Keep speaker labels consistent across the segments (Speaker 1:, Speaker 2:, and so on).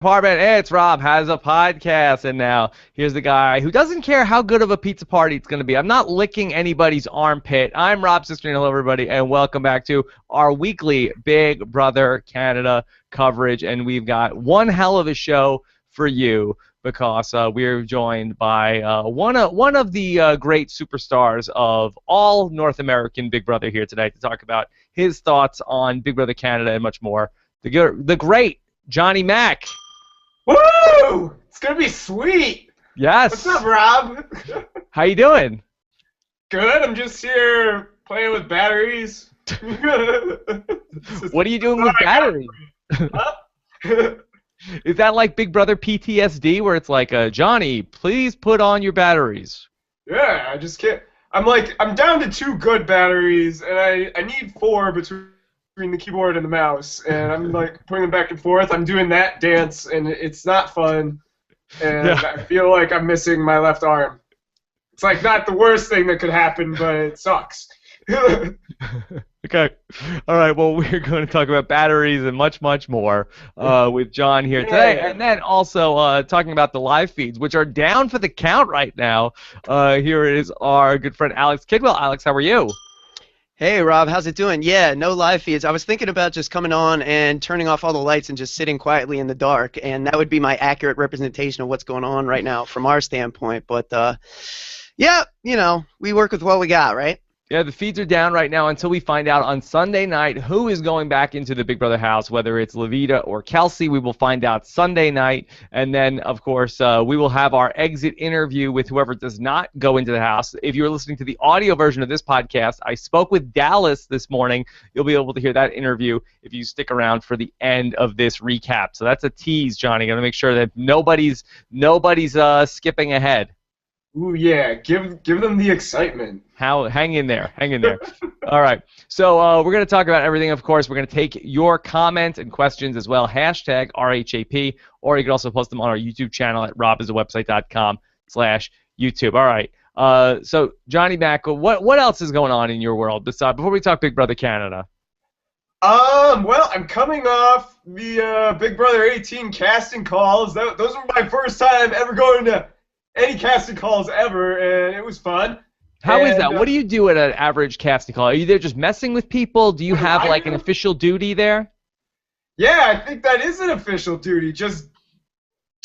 Speaker 1: Apartment. Hey, it's Rob has a podcast, and now here's the guy who doesn't care how good of a pizza party it's going to be. I'm not licking anybody's armpit. I'm Rob Cesternino. Hello, everybody, and welcome back to our weekly Big Brother Canada coverage. And we've got one hell of a show for you because we're joined by one of the great superstars of all North American Big Brother here today to talk about his thoughts on Big Brother Canada and much more. The great Johnny Mac.
Speaker 2: Woo! It's gonna be sweet.
Speaker 1: Yes.
Speaker 2: What's up, Rob?
Speaker 1: How you doing?
Speaker 2: Good. I'm just here playing with batteries.
Speaker 1: What are you doing with batteries? Is that like Big Brother PTSD, where it's like, Johnny, please put on your batteries?
Speaker 2: Yeah, I just can't. I'm down to 2 good batteries, and I need 4 between the keyboard and the mouse, and I'm like putting them back and forth. I'm doing that dance, and it's not fun, and yeah. I feel like I'm missing my left arm. It's like not the worst thing that could happen, but it sucks.
Speaker 1: Okay. All right. Well, we're going to talk about batteries and much, much more with John here today, and then also talking about the live feeds, which are down for the count right now. Here is our good friend Alex Kidwell. Alex, how are you?
Speaker 3: Hey, Rob, how's it doing? Yeah, no live feeds. I was thinking about just coming on and turning off all the lights and just sitting quietly in the dark, and that would be my accurate representation of what's going on right now from our standpoint. But, yeah, you know, we work with what we got, right?
Speaker 1: Yeah, the feeds are down right now until we find out on Sunday night who is going back into the Big Brother house, whether it's Levita or Kelsey. We will find out Sunday night. And then, of course, we will have our exit interview with whoever does not go into the house. If you're listening to the audio version of this podcast, I spoke with Dallas this morning. You'll be able to hear that interview if you stick around for the end of this recap. So that's a tease, Johnny. Got to make sure that nobody's skipping ahead.
Speaker 2: Ooh, yeah, give them the excitement.
Speaker 1: Hang in there. All right. So we're going to talk about everything, of course. We're going to take your comments and questions as well, hashtag RHAP, or you can also post them on our YouTube channel at robisawebsite.com/YouTube. All right. So, Johnny Mac, what else is going on in your world before we talk Big Brother Canada?
Speaker 2: Well, I'm coming off the Big Brother 18 casting calls. Those were my first time ever going to any casting calls ever, and it was fun.
Speaker 1: How is that? What do you do at an average casting call? Are you there just messing with people? Do you have like an official duty there?
Speaker 2: Yeah, I think that is an official duty, just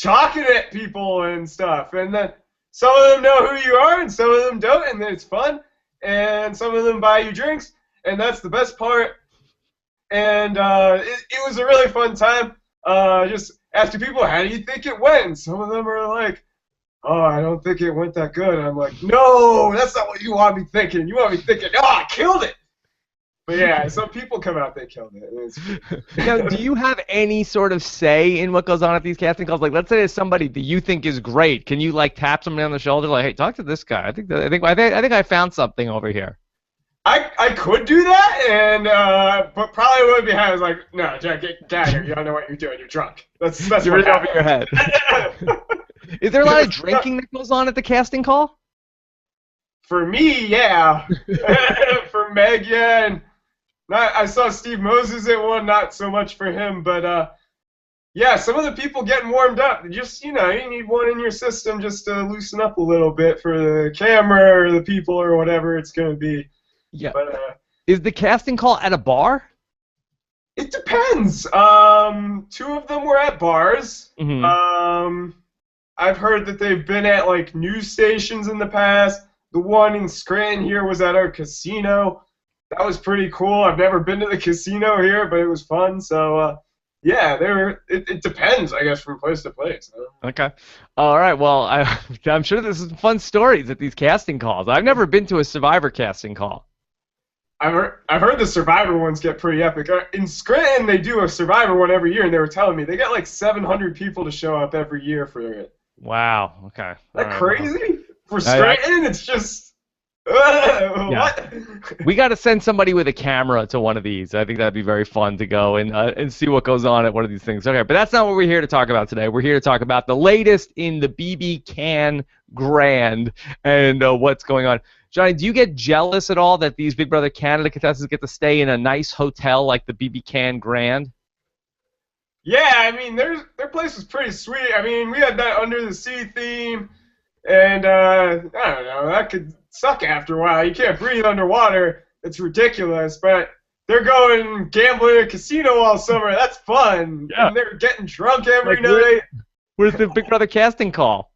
Speaker 2: talking at people and stuff. And then some of them know who you are and some of them don't, and it's fun. And some of them buy you drinks, and that's the best part. And it was a really fun time. Just asking people, how do you think it went? And some of them are like, oh, I don't think it went that good. And I'm like, no, that's not what you want me thinking. You want me thinking, oh, I killed it. But yeah, some people come out, they killed it.
Speaker 1: Now, do you have any sort of say in what goes on at these casting calls? Like, let's say there's somebody that you think is great. Can you like tap somebody on the shoulder, like, hey, talk to this guy? I think I found something over here.
Speaker 2: I could do that, and but probably would be I was like, no, Jack, get out of here. You don't know what you're doing. You're drunk. That's
Speaker 1: you're right over your head. Is there a lot of drinking that goes on at the casting call?
Speaker 2: For me, yeah. For Meg, yeah. And I saw Steve Moses at one, not so much for him, but yeah, some of the people getting warmed up. Just, you need one in your system just to loosen up a little bit for the camera or the people or whatever it's going to be.
Speaker 1: Yeah. But, is the casting call at a bar?
Speaker 2: It depends. 2 of them were at bars. Mm-hmm. I've heard that they've been at like news stations in the past. The one in Scranton here was at our casino. That was pretty cool. I've never been to the casino here, but it was fun. So yeah, it depends, I guess, from place to place.
Speaker 1: Okay. All right. Well, I'm sure there's some fun stories at these casting calls. I've never been to a Survivor casting call.
Speaker 2: I've heard the Survivor ones get pretty epic. In Scranton, they do a Survivor one every year, and they were telling me they get like 700 people to show up every year for it.
Speaker 1: Wow. Okay.
Speaker 2: That crazy? For Scranton, it's just what?
Speaker 1: We got to send somebody with a camera to one of these. I think that'd be very fun to go and see what goes on at one of these things. Okay, but that's not what we're here to talk about today. We're here to talk about the latest in the BB Can Grand and what's going on. Johnny, do you get jealous at all that these Big Brother Canada contestants get to stay in a nice hotel like the BB Can Grand?
Speaker 2: Yeah, I mean, their place was pretty sweet. I mean, we had that Under the Sea theme, and I don't know, that could suck after a while. You can't breathe underwater. It's ridiculous. But they're going gambling at a casino all summer. That's fun.
Speaker 1: Yeah.
Speaker 2: And they're getting drunk every
Speaker 1: Like,
Speaker 2: night.
Speaker 1: Where's the Big Brother casting call?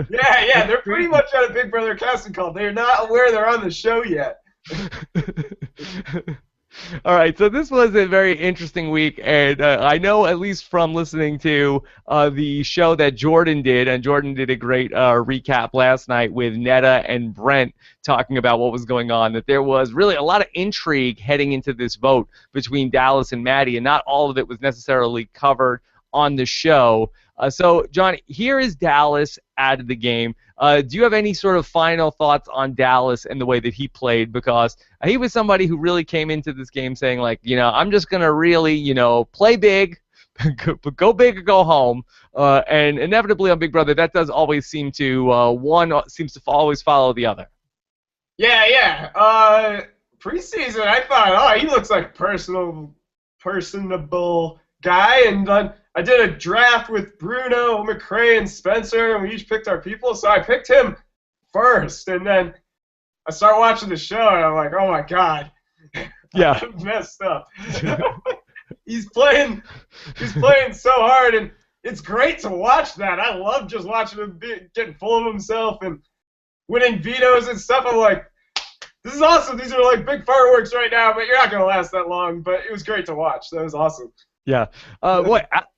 Speaker 2: Yeah, they're pretty much on a Big Brother casting call. They're not aware they're on the show yet.
Speaker 1: All right, so this was a very interesting week, and I know at least from listening to the show that Jordan did, and Jordan did a great recap last night with Netta and Brent talking about what was going on, that there was really a lot of intrigue heading into this vote between Dallas and Maddie, and not all of it was necessarily covered on the show. So, John, here is Dallas out of the game. Do you have any sort of final thoughts on Dallas and the way that he played? Because he was somebody who really came into this game saying, like, I'm just going to really, play big, go big or go home. And inevitably on Big Brother, that does always seem to, one seems to always follow the other.
Speaker 2: Yeah. Preseason, I thought, he looks like personable guy, and then I did a draft with Bruno, McCrae, and Spencer, and we each picked our people, so I picked him first, and then I start watching the show, and I'm like, oh my god,
Speaker 1: yeah,
Speaker 2: I'm messed up. He's playing so hard, and it's great to watch that. I love just watching him getting full of himself and winning vetoes and stuff. I'm like, this is awesome. These are like big fireworks right now, but you're not gonna last that long. But it was great to watch. That was awesome.
Speaker 1: Yeah.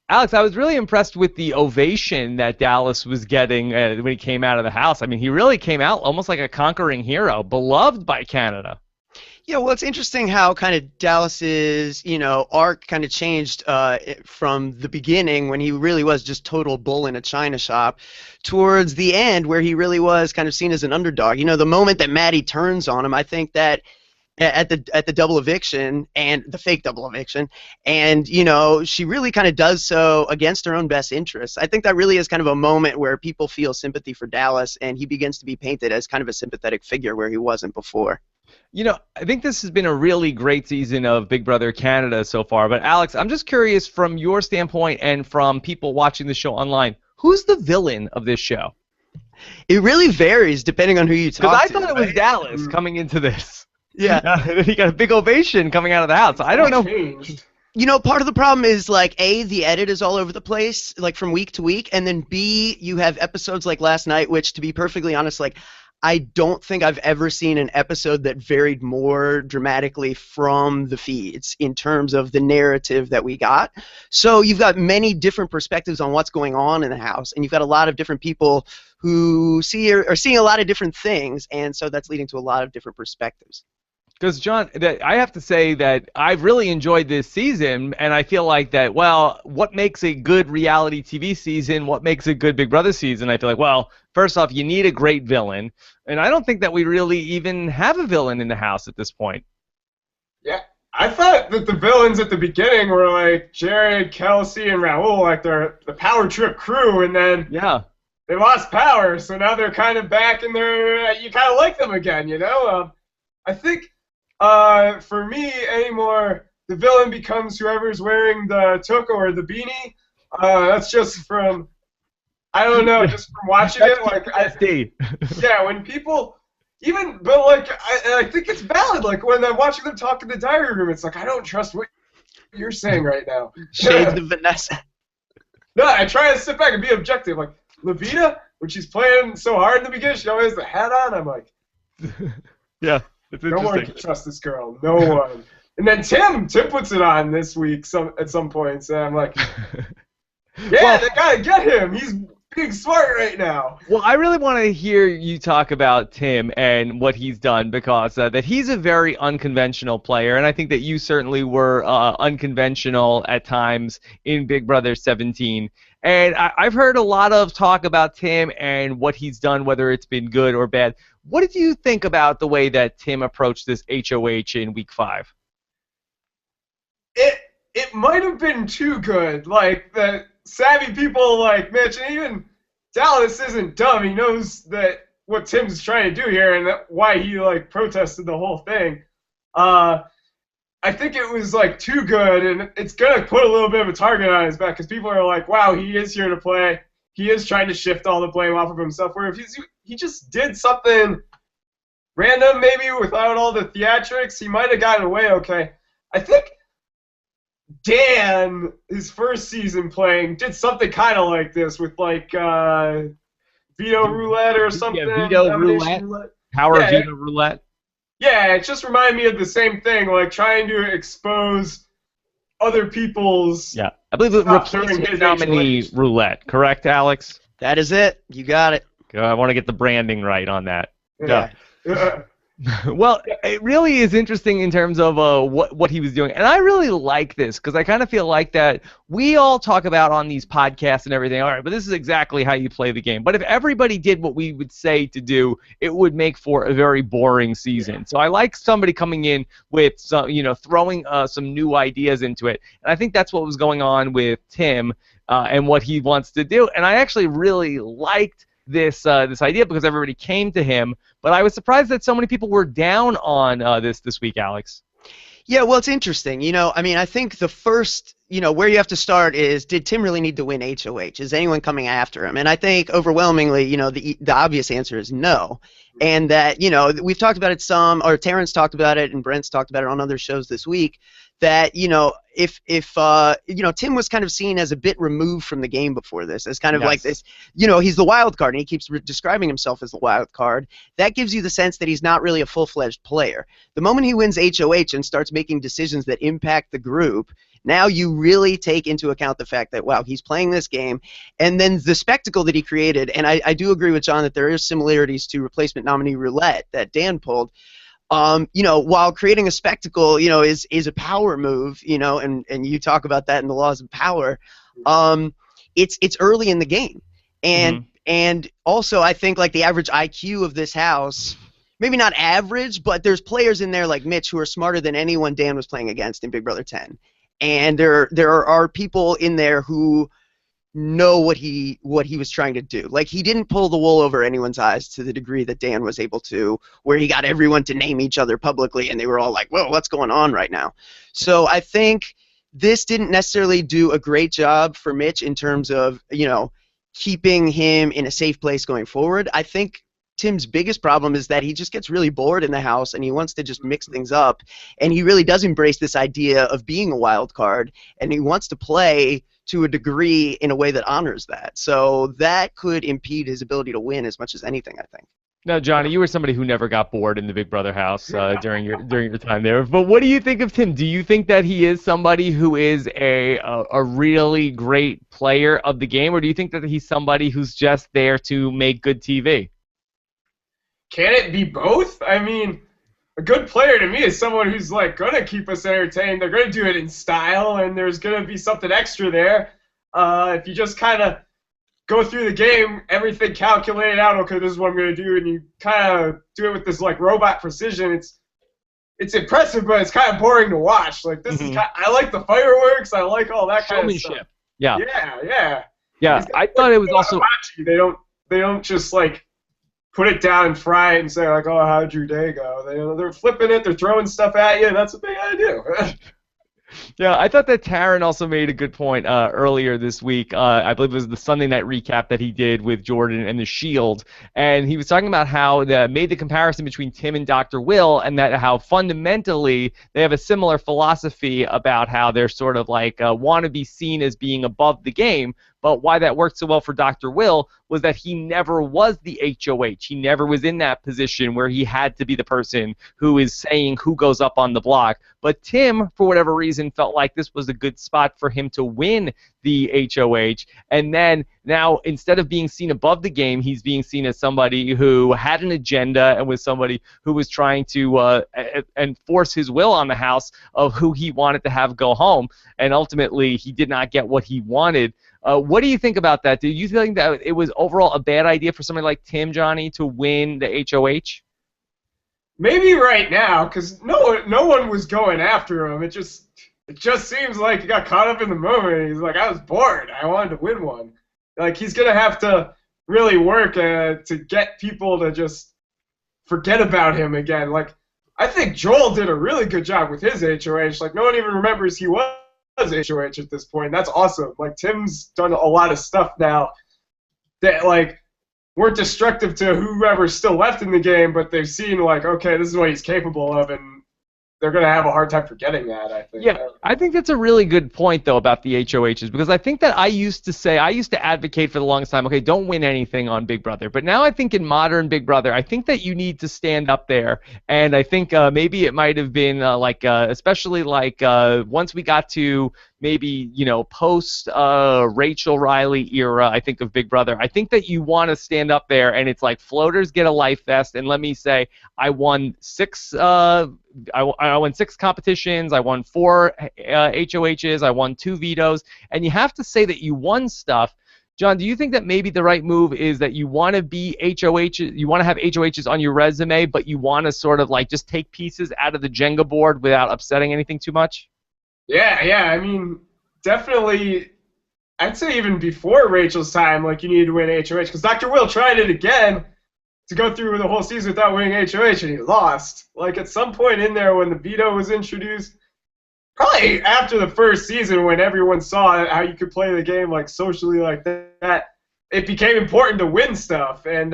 Speaker 1: Alex, I was really impressed with the ovation that Dallas was getting when he came out of the house. I mean, he really came out almost like a conquering hero, beloved by Canada.
Speaker 3: Yeah, well, it's interesting how kind of Dallas's, arc kind of changed from the beginning when he really was just total bull in a china shop towards the end where he really was kind of seen as an underdog. The moment that Maddie turns on him, I think that at the double eviction and the fake double eviction, and she really kind of does so against her own best interests. I think that really is kind of a moment where people feel sympathy for Dallas, and he begins to be painted as kind of a sympathetic figure where he wasn't before.
Speaker 1: I think this has been a really great season of Big Brother Canada so far. But Alex, I'm just curious from your standpoint and from people watching the show online, who's the villain of this show?
Speaker 3: It really varies depending on who you talk to.
Speaker 1: Because I thought it was Dallas coming into this.
Speaker 3: Yeah.
Speaker 1: He got a big ovation coming out of the house. I don't know.
Speaker 2: Changed.
Speaker 3: Part of the problem is, like, A, the edit is all over the place, like, from week to week, and then B, you have episodes like last night, which, to be perfectly honest, like, I don't think I've ever seen an episode that varied more dramatically from the feeds in terms of the narrative that we got. So you've got many different perspectives on what's going on in the house, and you've got a lot of different people who are seeing a lot of different things, and so that's leading to a lot of different perspectives.
Speaker 1: Because, John, I have to say that I've really enjoyed this season, and I feel like that, what makes a good reality TV season, what makes a good Big Brother season, I feel like, first off, you need a great villain, and I don't think that we really even have a villain in the house at this point.
Speaker 2: Yeah, I thought that the villains at the beginning were like Jared, Kelsey, and Raul, like they're the power trip crew, and then they lost power, so now they're kind of back in their, you kind of like them again, I think... for me anymore, the villain becomes whoever's wearing the toque or the beanie. That's just from, I don't know, just from watching it. Like, when people, I think it's valid. Like when I'm watching them talk in the diary room, it's like I don't trust what you're saying right now.
Speaker 3: Shades of Vanessa.
Speaker 2: No, I try to sit back and be objective. Like Levita, when she's playing so hard in the beginning, she always has the hat on. I'm like,
Speaker 1: yeah.
Speaker 2: No one can trust this girl. No one. And then Tim puts it on this week at some points, and I'm like, they gotta get him. He's being smart right now.
Speaker 1: Well, I really want to hear you talk about Tim and what he's done because that he's a very unconventional player, and I think that you certainly were unconventional at times in Big Brother 17. And I've heard a lot of talk about Tim and what he's done, whether it's been good or bad. What did you think about the way that Tim approached this HOH in Week 5?
Speaker 2: It might have been too good. Like, the savvy people like Mitch, and even Dallas isn't dumb. He knows that what Tim's trying to do here and why he, protested the whole thing. I think it was like too good, and it's gonna put a little bit of a target on his back because people are like, "Wow, he is here to play. He is trying to shift all the blame off of himself." Where if he just did something random, maybe without all the theatrics, he might have gotten away okay. I think Dan, his first season playing, did something kind of like this with like veto roulette or something.
Speaker 1: Yeah, veto
Speaker 2: Nomination
Speaker 1: roulette. Power
Speaker 2: Yeah,
Speaker 1: veto roulette.
Speaker 2: Yeah, it just reminded me of the same thing, like trying to expose other people's
Speaker 1: Yeah, I believe it
Speaker 2: stuff during
Speaker 1: replacement
Speaker 2: his
Speaker 1: nominee
Speaker 2: HOH.
Speaker 1: roulette. Correct, Alex?
Speaker 3: That is it. You got it.
Speaker 1: I want to get the branding right on that.
Speaker 2: Yeah.
Speaker 1: Well, it really is interesting in terms of what he was doing, and I really like this because I kind of feel like that we all talk about on these podcasts and everything. All right, but this is exactly how you play the game. But if everybody did what we would say to do, it would make for a very boring season. So I like somebody coming in with some, throwing some new ideas into it, and I think that's what was going on with Tim and what he wants to do. And I actually really liked this idea because everybody came to him, but I was surprised that so many people were down on this week, Alex.
Speaker 3: Yeah, well, it's interesting. I think the first, where you have to start is, did Tim really need to win HOH? Is anyone coming after him? And I think overwhelmingly, the obvious answer is no. And that, we've talked about it some, or Terrence talked about it, and Brent's talked about it on other shows this week, that, if Tim was kind of seen as a bit removed from the game before this, as kind of like this, he's the wild card, and he keeps describing himself as the wild card. That gives you the sense that he's not really a full-fledged player. The moment he wins HOH and starts making decisions that impact the group, now you really take into account the fact that, wow, he's playing this game, and then the spectacle that he created, and I do agree with John that there is similarities to replacement nominee roulette that Dan pulled. While creating a spectacle, is a power move, and you talk about that in the laws of power. It's early in the game, and also I think like the average IQ of this house, maybe not average, but there's players in there like Mitch who are smarter than anyone Dan was playing against in Big Brother 10, and there are people in there who know what he was trying to do. Like, he didn't pull the wool over anyone's eyes to the degree that Dan was able to, where he got everyone to name each other publicly and they were all like, whoa, what's going on right now? So I think this didn't necessarily do a great job for Mitch in terms of, keeping him in a safe place going forward. I think Tim's biggest problem is that he just gets really bored in the house and he wants to just mix things up, and he really does embrace this idea of being a wild card, and he wants to play to a degree in a way that honors that. So that could impede his ability to win as much as anything, I think.
Speaker 1: Now, Johnny, you were somebody who never got bored in the Big Brother house during your time there. But what do you think of Tim? Do you think that he is somebody who is a really great player of the game, or do you think that he's somebody who's just there to make good TV?
Speaker 2: Can it be both? I mean, a good player to me is someone who's like gonna keep us entertained. They're gonna do it in style, and there's gonna be something extra there. If you just kind of go through the game, everything calculated out. Okay, this is what I'm gonna do, and you kind of do it with this like robot precision. It's impressive, but it's kind of boring to watch. Like this is I like the fireworks. I like all that kind of stuff.
Speaker 1: Yeah.
Speaker 2: Yeah.
Speaker 1: I thought it was also.
Speaker 2: They don't just like put it down and fry it and say like, oh, how'd your day go? They're flipping it, they're throwing stuff at you, and that's what they gotta do.
Speaker 1: Yeah, I thought that Taryn also made a good point earlier this week. I believe it was the Sunday night recap that he did with Jordan and The Shield, and he was talking about how they made the comparison between Tim and Dr. Will, and that how fundamentally they have a similar philosophy about how they're sort of like want to be seen as being above the game. But why that worked so well for Dr. Will was that he never was the HOH. He never was in that position where he had to be the person who is saying who goes up on the block. But Tim, for whatever reason, felt like this was a good spot for him to win the HOH. And then now, instead of being seen above the game, he's being seen as somebody who had an agenda and was somebody who was trying to enforce his will on the house of who he wanted to have go home. And ultimately, he did not get what he wanted. What do you think about that? Do you think that it was overall a bad idea for somebody like Tim, Johnny, to win the HOH?
Speaker 2: Maybe right now, because no one was going after him. It just seems like he got caught up in the moment. He's like, I was bored. I wanted to win one. Like, he's going to have to really work to get people to just forget about him again. Like, I think Joel did a really good job with his HOH. Like, no one even remembers he was HOH at this point. That's awesome. Like, Tim's done a lot of stuff now that, like, weren't destructive to whoever's still left in the game, but they've seen, like, okay, this is what he's capable of, and they're going to have a hard time forgetting that, I think.
Speaker 1: Yeah, I think that's a really good point, though, about the HOHs, because I think that I used to advocate for the longest time, okay, don't win anything on Big Brother. But now I think in modern Big Brother, I think that you need to stand up there. And I think maybe it might have been especially once we got to maybe, post Rachel Riley era, I think, of Big Brother, I think that you want to stand up there and it's like floaters get a life vest. And let me say, I won six competitions. I won 4 HOHs. I won 2 vetoes. And you have to say that you won stuff. John, do you think that maybe the right move is that you want to be HOHs, you want to have HOHs on your resume, but you want to sort of like just take pieces out of the Jenga board without upsetting anything too much?
Speaker 2: Yeah. I mean, definitely, I'd say even before Rachel's time, like, you needed to win HOH, because Dr. Will tried it again to go through the whole season without winning HOH, and he lost. Like, at some point in there when the veto was introduced, probably after the first season when everyone saw how you could play the game, like, socially like that, it became important to win stuff. And,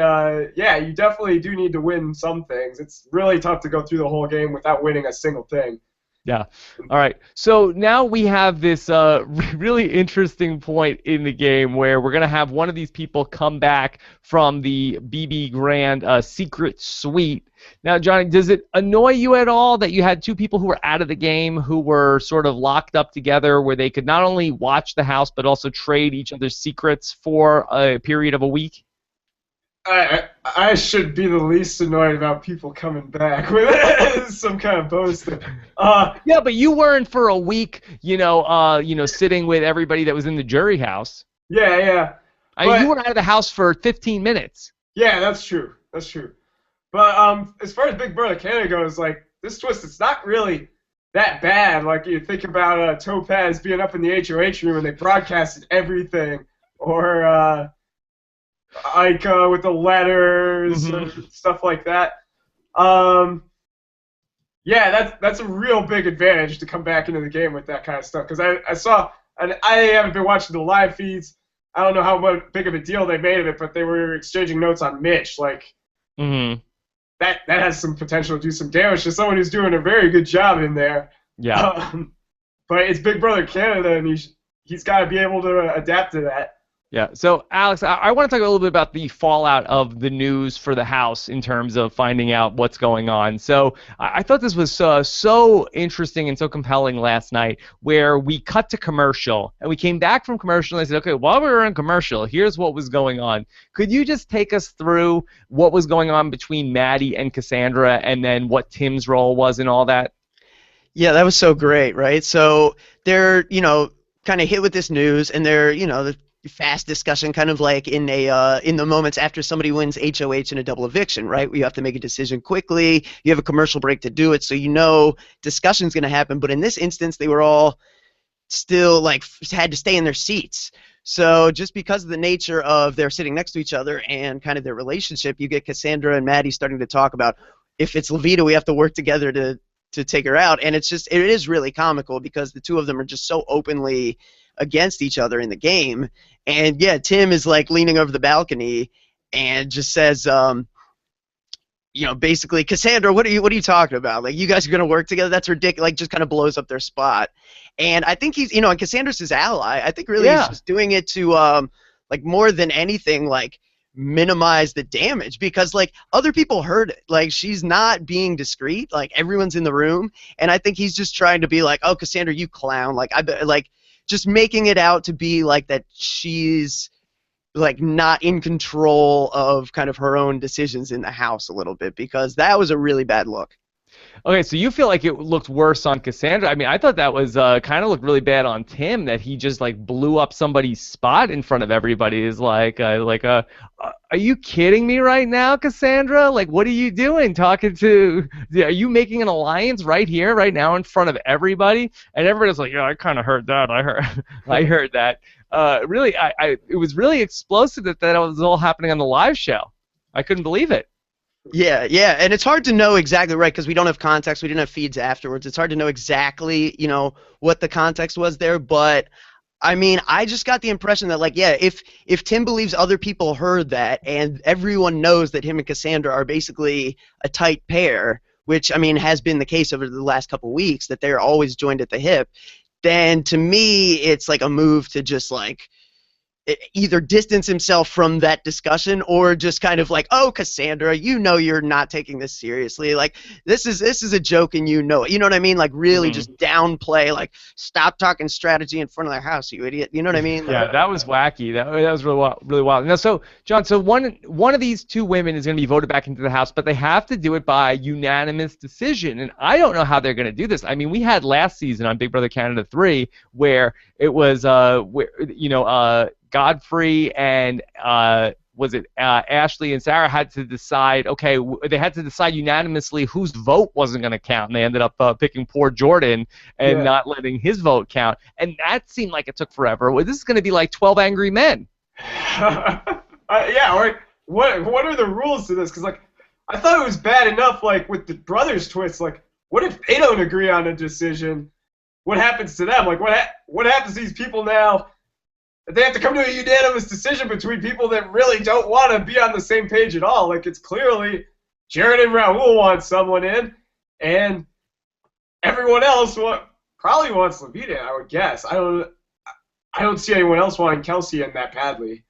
Speaker 2: yeah, you definitely do need to win some things. It's really tough to go through the whole game without winning a single thing.
Speaker 1: Yeah. All right. So now we have this really interesting point in the game where we're going to have one of these people come back from the BB Grand secret suite. Now, Johnny, does it annoy you at all that you had 2 people who were out of the game who were sort of locked up together where they could not only watch the house but also trade each other's secrets for a period of a week?
Speaker 2: I should be the least annoyed about people coming back with some kind of bonus thing.
Speaker 1: Yeah, but you weren't for a week, sitting with everybody that was in the jury house.
Speaker 2: Yeah.
Speaker 1: I mean, you were out of the house for 15 minutes.
Speaker 2: Yeah, that's true. But as far as Big Brother Canada goes, like, this twist, it's not really that bad. Like, you think about Topaz being up in the HOH room and they broadcasted everything, or with the letters and stuff like that. Yeah, that's a real big advantage to come back into the game with that kind of stuff. Because I saw, and I haven't been watching the live feeds. I don't know how big of a deal they made of it, but they were exchanging notes on Mitch. Like, that has some potential to do some damage to someone who's doing a very good job in there.
Speaker 1: Yeah.
Speaker 2: But it's Big Brother Canada, and he's got to be able to adapt to that.
Speaker 1: Yeah. So, Alex, I want to talk a little bit about the fallout of the news for the House in terms of finding out what's going on. So I thought this was so interesting and so compelling last night where we cut to commercial, and we came back from commercial, and I said, okay, while we were in commercial, here's what was going on. Could you just take us through what was going on between Maddie and Cassandra and then what Tim's role was and all that?
Speaker 3: Yeah, that was so great, right? So they're, kind of hit with this news, and they're, the fast discussion, kind of like in the moments after somebody wins HOH in a double eviction, right? You have to make a decision quickly. You have a commercial break to do it, so discussion's going to happen. But in this instance, they were all still had to stay in their seats. So just because of the nature of they're sitting next to each other and kind of their relationship, you get Cassandra and Maddie starting to talk about if it's Levita, we have to work together to take her out. And it is really comical because the 2 of them are just so openly against each other in the game. And yeah, Tim is leaning over the balcony and just says, basically, Cassandra, what are you talking about? Like, you guys are gonna work together? That's ridiculous. Just kind of blows up their spot. And I think he's, and Cassandra's his ally. I think really he's just doing it to more than anything, minimize the damage, because other people heard it. She's not being discreet. Everyone's in the room, and I think he's just trying to be oh, Cassandra, you clown. Just making it out to be that she's not in control of kind of her own decisions in the house a little bit, because that was a really bad look.
Speaker 1: Okay, so you feel like it looked worse on Cassandra. I mean, I thought that was kind of looked really bad on Tim, that he just blew up somebody's spot in front of everybody. Is are you kidding me right now, Cassandra? What are you doing? Are you making an alliance right here, right now, in front of everybody? And everybody's like, yeah, I kind of heard that. I heard that. Really, it was really explosive that was all happening on the live show. I couldn't believe it.
Speaker 3: Yeah, yeah, and it's hard to know exactly, right, because we don't have context. We didn't have feeds afterwards. It's hard to know exactly, what the context was there. But I mean, I just got the impression that, like, yeah, if Tim believes other people heard that, and everyone knows that him and Cassandra are basically a tight pair, which I mean has been the case over the last couple weeks, that they're always joined at the hip, then to me it's like a move to just like either distance himself from that discussion or just kind of like, oh, Cassandra, you're not taking this seriously. Like this is a joke and you know it. You know what I mean? Like really just downplay, like stop talking strategy in front of their house, you idiot. You know what I mean?
Speaker 1: Yeah, that was wacky. That was really wild, really wild. Now, so John, so one of these two women is going to be voted back into the House, but they have to do it by unanimous decision, and I don't know how they're going to do this. I mean, we had last season on Big Brother Canada 3 where it was Godfrey and was it Ashley and Sarah had to decide, okay, they had to decide unanimously whose vote wasn't going to count, and they ended up picking poor Jordan and not letting his vote count. And that seemed like it took forever. Well, this is going to be like 12 Angry Men.
Speaker 2: Yeah, or what are the rules to this? Because, like, I thought it was bad enough, like, with the brothers' twist. Like, what if they don't agree on a decision? What happens to them? Like, what happens to these people now? They have to come to a unanimous decision between people that really don't want to be on the same page at all. Like, it's clearly Jared and Raul want someone in, and everyone else probably wants Levita, I would guess. I don't see anyone else wanting Kelsey in that badly.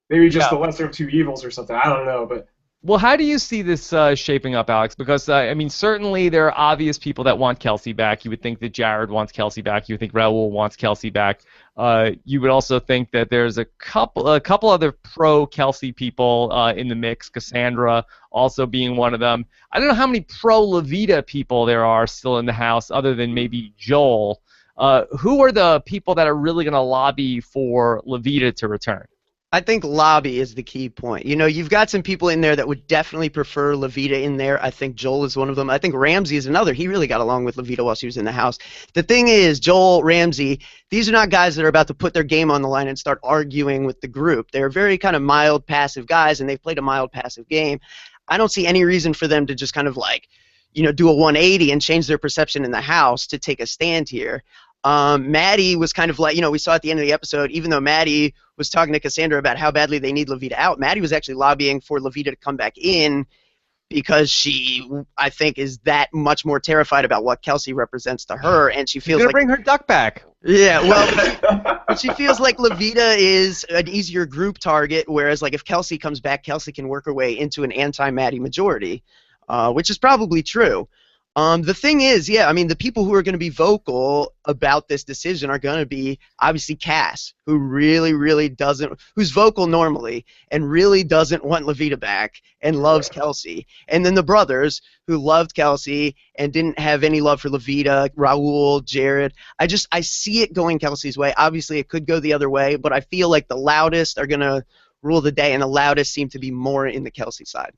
Speaker 2: Maybe just the lesser of two evils or something. I don't know, but...
Speaker 1: Well, how do you see this shaping up, Alex? Because, I mean, certainly there are obvious people that want Kelsey back. You would think that Jared wants Kelsey back. You would think Raul wants Kelsey back. You would also think that there's a couple other pro-Kelsey people in the mix, Cassandra also being one of them. I don't know how many pro-Levita people there are still in the House other than maybe Joel. Who are the people that are really going to lobby for Levita to return?
Speaker 3: I think lobby is the key point. You've got some people in there that would definitely prefer Levita in there. I think Joel is one of them. I think Ramsey is another. He really got along with Levita while she was in the House. The thing is, Joel, Ramsey, these are not guys that are about to put their game on the line and start arguing with the group. They're very kind of mild, passive guys, and they've played a mild, passive game. I don't see any reason for them to just kind of like, do a 180 and change their perception in the House to take a stand here. Maddie was kind of like, we saw at the end of the episode, even though Maddie was talking to Cassandra about how badly they need Levita out, Maddie was actually lobbying for Levita to come back in because she, I think, is that much more terrified about what Kelsey represents to her, and she feels
Speaker 1: She's gonna
Speaker 3: like...
Speaker 1: bring her duck back.
Speaker 3: Yeah, well, but she feels like Levita is an easier group target, whereas, like, if Kelsey comes back, Kelsey can work her way into an anti-Maddie majority, which is probably true. The thing is, I mean, the people who are going to be vocal about this decision are going to be, obviously, Cass, who really, really doesn't, who's vocal normally and really doesn't want Levita back and loves Kelsey. And then the brothers, who loved Kelsey and didn't have any love for Levita, Raul, Jared. I see it going Kelsey's way. Obviously, it could go the other way, but I feel like the loudest are going to rule the day, and the loudest seem to be more in the Kelsey side.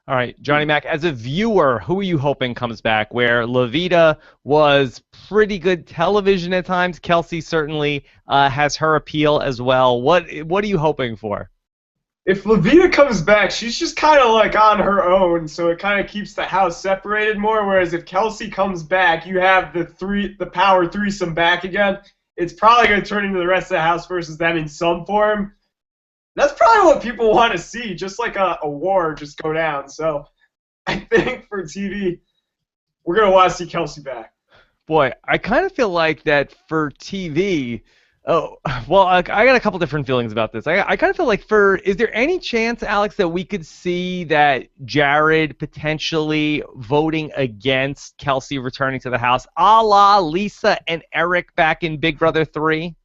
Speaker 1: All right, Johnny Mac, as a viewer, who are you hoping comes back? Where Levita was pretty good television at times, Kelsey certainly has her appeal as well. What are you hoping for?
Speaker 2: If Levita comes back, she's just kind of like on her own, so it kind of keeps the House separated more. Whereas if Kelsey comes back, you have the power threesome back again. It's probably going to turn into the rest of the House versus them in some form. That's probably what people want to see, just like a war just go down. So I think for TV, we're going to want to see Kelsey back.
Speaker 1: Boy, I kind of feel like that for TV. Oh, well, I got a couple different feelings about this. I kind of feel like is there any chance, Alex, that we could see that Jared potentially voting against Kelsey returning to the House, a la Lisa and Eric back in Big Brother 3?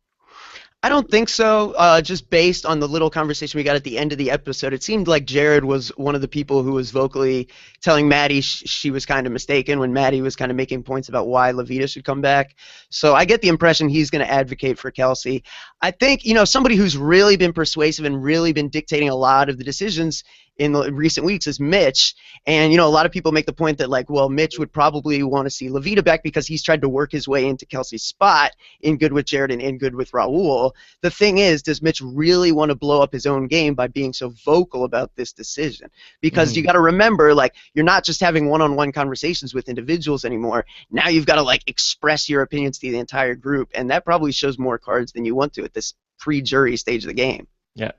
Speaker 3: I don't think so. Just based on the little conversation we got at the end of the episode, it seemed like Jared was one of the people who was vocally telling Maddie she was kind of mistaken when Maddie was kind of making points about why Levita should come back. So I get the impression he's going to advocate for Kelsey. I think, somebody who's really been persuasive and really been dictating a lot of the decisions in the recent weeks is Mitch. And, you know, a lot of people make the point that, like, well, Mitch would probably want to see Levita back because he's tried to work his way into Kelsey's spot in Good with Jared and in Good with Raul. The thing is, does Mitch really want to blow up his own game by being so vocal about this decision? Because you got to remember, like, you're not just having one-on-one conversations with individuals anymore. Now you've got to, like, express your opinions to the entire group, and that probably shows more cards than you want to at this pre-jury stage of the game.
Speaker 1: Yeah.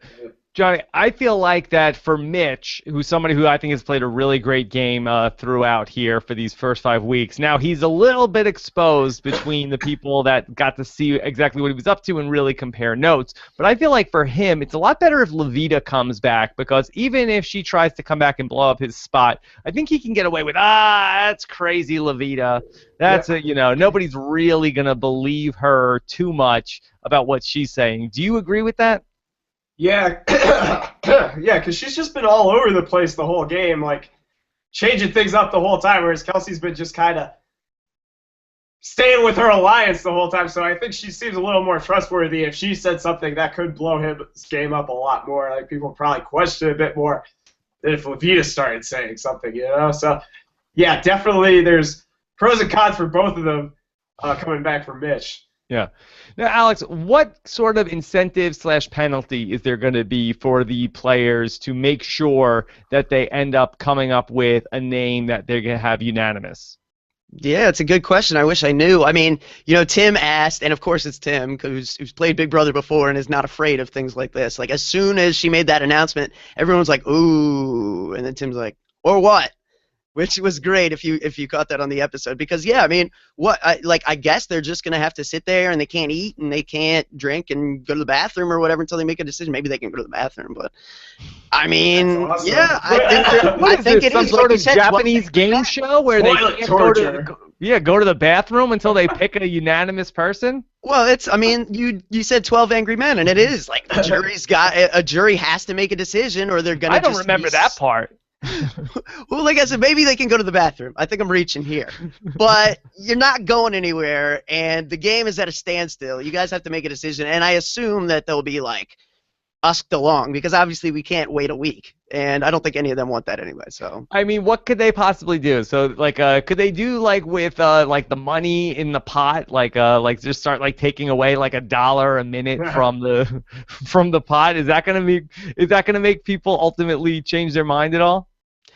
Speaker 1: Johnny, I feel like that for Mitch, who's somebody who I think has played a really great game throughout here for these first 5 weeks, now he's a little bit exposed between the people that got to see exactly what he was up to and really compare notes. But I feel like for him, it's a lot better if Levita comes back, because even if she tries to come back and blow up his spot, I think he can get away with, that's crazy, Levita. That's nobody's really going to believe her too much about what she's saying. Do you agree with that?
Speaker 2: Yeah, yeah, because she's just been all over the place the whole game, like changing things up the whole time, whereas Kelsey's been just kind of staying with her alliance the whole time. So I think she seems a little more trustworthy. If she said something that could blow his game up a lot more, like people probably question it a bit more than if Levita started saying something, you know? So yeah, definitely there's pros and cons for both of them coming back from Mitch.
Speaker 1: Yeah. Now, Alex, what sort of incentive/penalty is there going to be for the players to make sure that they end up coming up with a name that they're going to have unanimous?
Speaker 3: Yeah, it's a good question. I wish I knew. I mean, you know, Tim asked, and of course it's Tim, who's played Big Brother before and is not afraid of things like this. Like, as soon as she made that announcement, everyone's like, ooh, and then Tim's like, or what? Which was great if you caught that on the episode, because yeah, I mean, I guess they're just gonna have to sit there and they can't eat and they can't drink and go to the bathroom or whatever until they make a decision. Maybe they can go to the bathroom, but I mean,
Speaker 2: awesome.
Speaker 3: Yeah, I think it
Speaker 1: some
Speaker 3: is
Speaker 1: sort
Speaker 3: like
Speaker 1: of Japanese game show where they can't go to the bathroom until they pick a unanimous person.
Speaker 3: Well, I mean, you said 12 Angry Men, and it is like a jury has to make a decision, or they're gonna.
Speaker 1: I don't remember that part.
Speaker 3: Well, like I said, maybe they can go to the bathroom. I think I'm reaching here. But you're not going anywhere, and the game is at a standstill. You guys have to make a decision, and I assume that they'll be, like, usked along, because obviously we can't wait a week, and I don't think any of them want that anyway. So
Speaker 1: I mean, what could they possibly do? So, like, could they do, like, with, like, the money in the pot, like just start, like, taking away, like, $1 a minute from the pot? Is that gonna make people ultimately change their mind at all?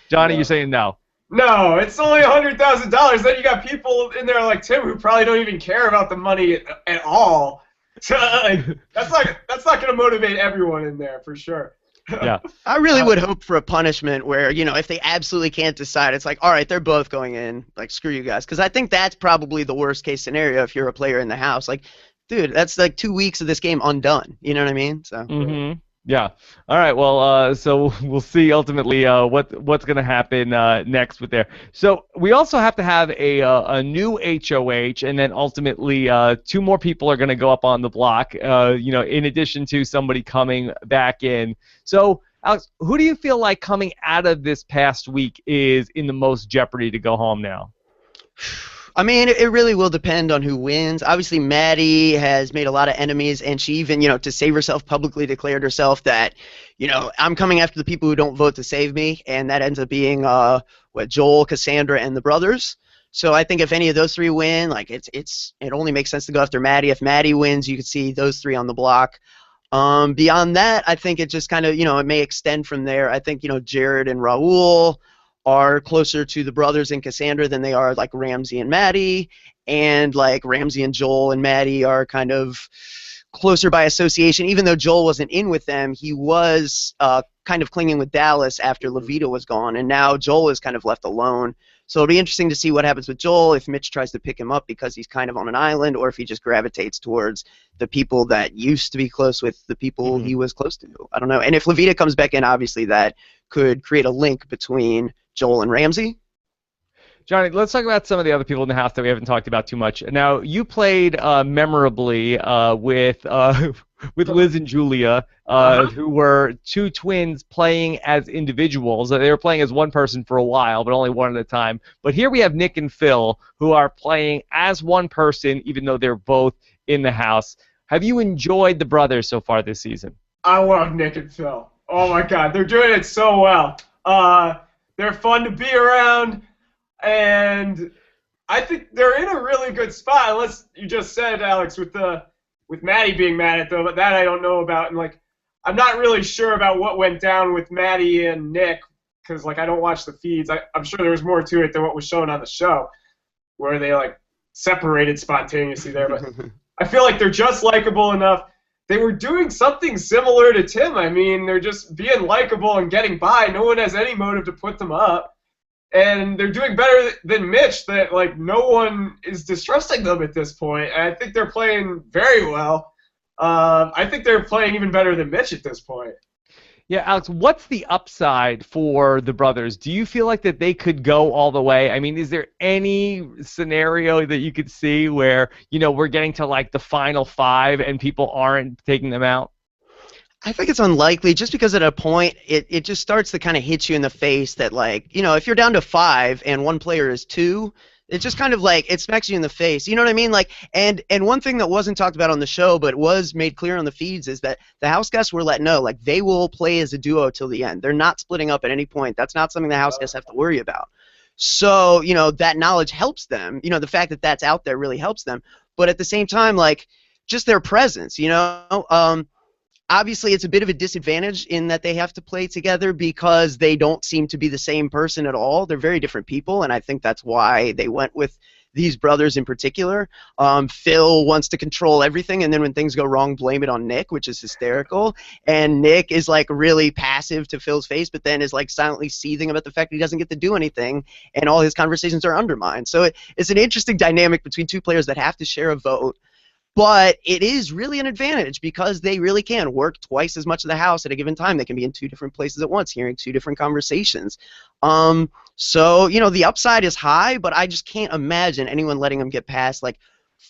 Speaker 1: Johnny, you're saying no.
Speaker 2: No, it's only $100,000. Then you got people in there like Tim who probably don't even care about the money at all. So like, that's not going to motivate everyone in there for sure.
Speaker 1: Yeah.
Speaker 3: I really would hope for a punishment where, you know, if they absolutely can't decide, it's like, all right, they're both going in. Like, screw you guys. Because I think that's probably the worst case scenario if you're a player in the house. Like, dude, that's like 2 weeks of this game undone. You know what I mean? So.
Speaker 1: Mm-hmm. Yeah. All right. Well, so we'll see ultimately what's going to happen next with there. So we also have to have a new HOH, and then ultimately 2 more people are going to go up on the block. In addition to somebody coming back in. So, Alex, who do you feel like coming out of this past week is in the most jeopardy to go home now?
Speaker 3: I mean, it really will depend on who wins. Obviously, Maddie has made a lot of enemies, and she even, to save herself, publicly declared herself that, I'm coming after the people who don't vote to save me, and that ends up being, Joel, Cassandra, and the brothers. So I think if any of those 3 win, like, it only makes sense to go after Maddie. If Maddie wins, you could see those 3 on the block. Beyond that, I think it just kind of, it may extend from there. I think, Jared and Raul are closer to the brothers and Cassandra than they are like Ramsey and Maddie, and like Ramsey and Joel and Maddie are kind of closer by association. Even though Joel wasn't in with them, he was kind of clinging with Dallas after Levita was gone, and now Joel is kind of left alone. So it'll be interesting to see what happens with Joel, if Mitch tries to pick him up because he's kind of on an island, or if he just gravitates towards the people that used to be close with the people he was close to. I don't know. And if Levita comes back in, obviously that could create a link between Joel and Ramsey.
Speaker 1: Johnny, let's talk about some of the other people in the house that we haven't talked about too much. Now, you played memorably with Liz and Julia, who were 2 twins playing as individuals. They were playing as one person for a while, but only one at a time. But here we have Nick and Phil, who are playing as one person, even though they're both in the house. Have you enjoyed the brothers so far this season?
Speaker 2: I love Nick and Phil. Oh my God, they're doing it so well. They're fun to be around, and I think they're in a really good spot. Unless you just said, Alex, with Maddie being mad at them, but that I don't know about. And like, I'm not really sure about what went down with Maddie and Nick because like I don't watch the feeds. I'm sure there was more to it than what was shown on the show, where they like separated spontaneously there. But I feel like they're just likable enough. They were doing something similar to Tim. I mean, they're just being likable and getting by. No one has any motive to put them up. And they're doing better than Mitch, that like no one is distrusting them at this point. And I think they're playing very well. I think they're playing even better than Mitch at this point.
Speaker 1: Yeah, Alex, what's the upside for the brothers? Do you feel like that they could go all the way? I mean, is there any scenario that you could see where, we're getting to like the final 5 and people aren't taking them out?
Speaker 3: I think it's unlikely just because at a point it just starts to kind of hit you in the face that like, if you're down to 5 and one player is 2, it's just kind of like it smacks you in the face. You know what I mean? Like, and one thing that wasn't talked about on the show but was made clear on the feeds is that the house guests were let know like they will play as a duo till the end. They're not splitting up at any point. That's not something the house guests have to worry about. So, that knowledge helps them. The fact that that's out there really helps them. But at the same time, like, just their presence, obviously, it's a bit of a disadvantage in that they have to play together because they don't seem to be the same person at all. They're very different people, and I think that's why they went with these brothers in particular. Phil wants to control everything, and then when things go wrong, blame it on Nick, which is hysterical. And Nick is like really passive to Phil's face, but then is like silently seething about the fact that he doesn't get to do anything, and all his conversations are undermined. So it's an interesting dynamic between two players that have to share a vote. But it is really an advantage because they really can work twice as much of the house at a given time. They can be in 2 different places at once, hearing 2 different conversations. So, the upside is high, but I just can't imagine anyone letting them get past like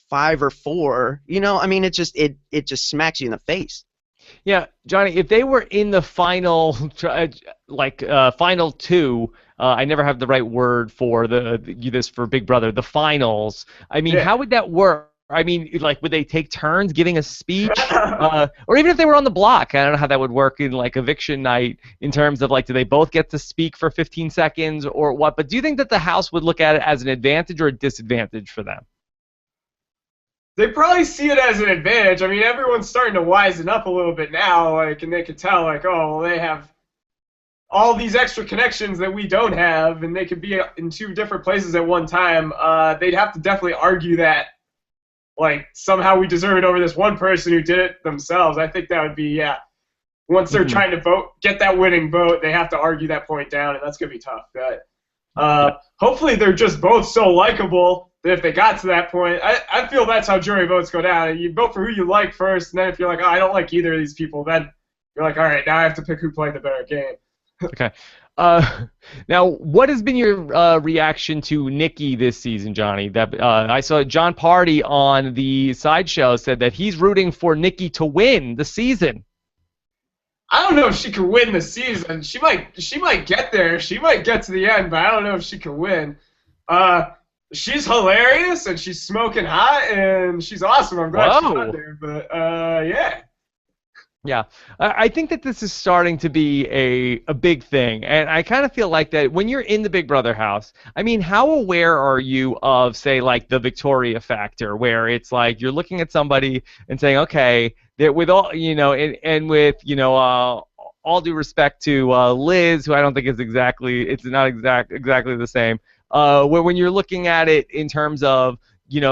Speaker 3: 5 or 4. I mean, it just smacks you in the face.
Speaker 1: Yeah, Johnny, if they were in the final, final 2, I never have the right word for this for Big Brother, the finals. I mean, How would that work? I mean, like, would they take turns giving a speech? Or even if they were on the block, I don't know how that would work in, like, eviction night in terms of, like, do they both get to speak for 15 seconds or what? But do you think that the House would look at it as an advantage or a disadvantage for them?
Speaker 2: They probably see it as an advantage. I mean, everyone's starting to wisen up a little bit now, like, and they can tell, like, oh, well, they have all these extra connections that we don't have, and they could be in 2 different places at one time. They'd have to definitely argue that, like, somehow we deserve it over this one person who did it themselves. I think that would be, once they're trying to get that winning vote, they have to argue that point down, and that's going to be tough. But hopefully they're just both so likable that if they got to that point, I feel that's how jury votes go down. You vote for who you like first, and then if you're like, oh, I don't like either of these people, then you're like, all right, now I have to pick who played the better game.
Speaker 1: Okay. Now, what has been your reaction to Nicki this season, Johnny? That I saw John Party on the Sideshow said that he's rooting for Nicki to win the season.
Speaker 2: I don't know if she can win the season. She might get there. She might get to the end, but I don't know if she can win. She's hilarious and she's smoking hot and she's awesome. I'm glad she's not there. But yeah.
Speaker 1: Yeah, I think that this is starting to be a big thing, and I kind of feel like that when you're in the Big Brother house, I mean, how aware are you of, say, like the Victoria factor, where it's like you're looking at somebody and saying, okay, that with all, and with, all due respect to Liz, who I don't think is it's not exactly the same, when you're looking at it in terms of,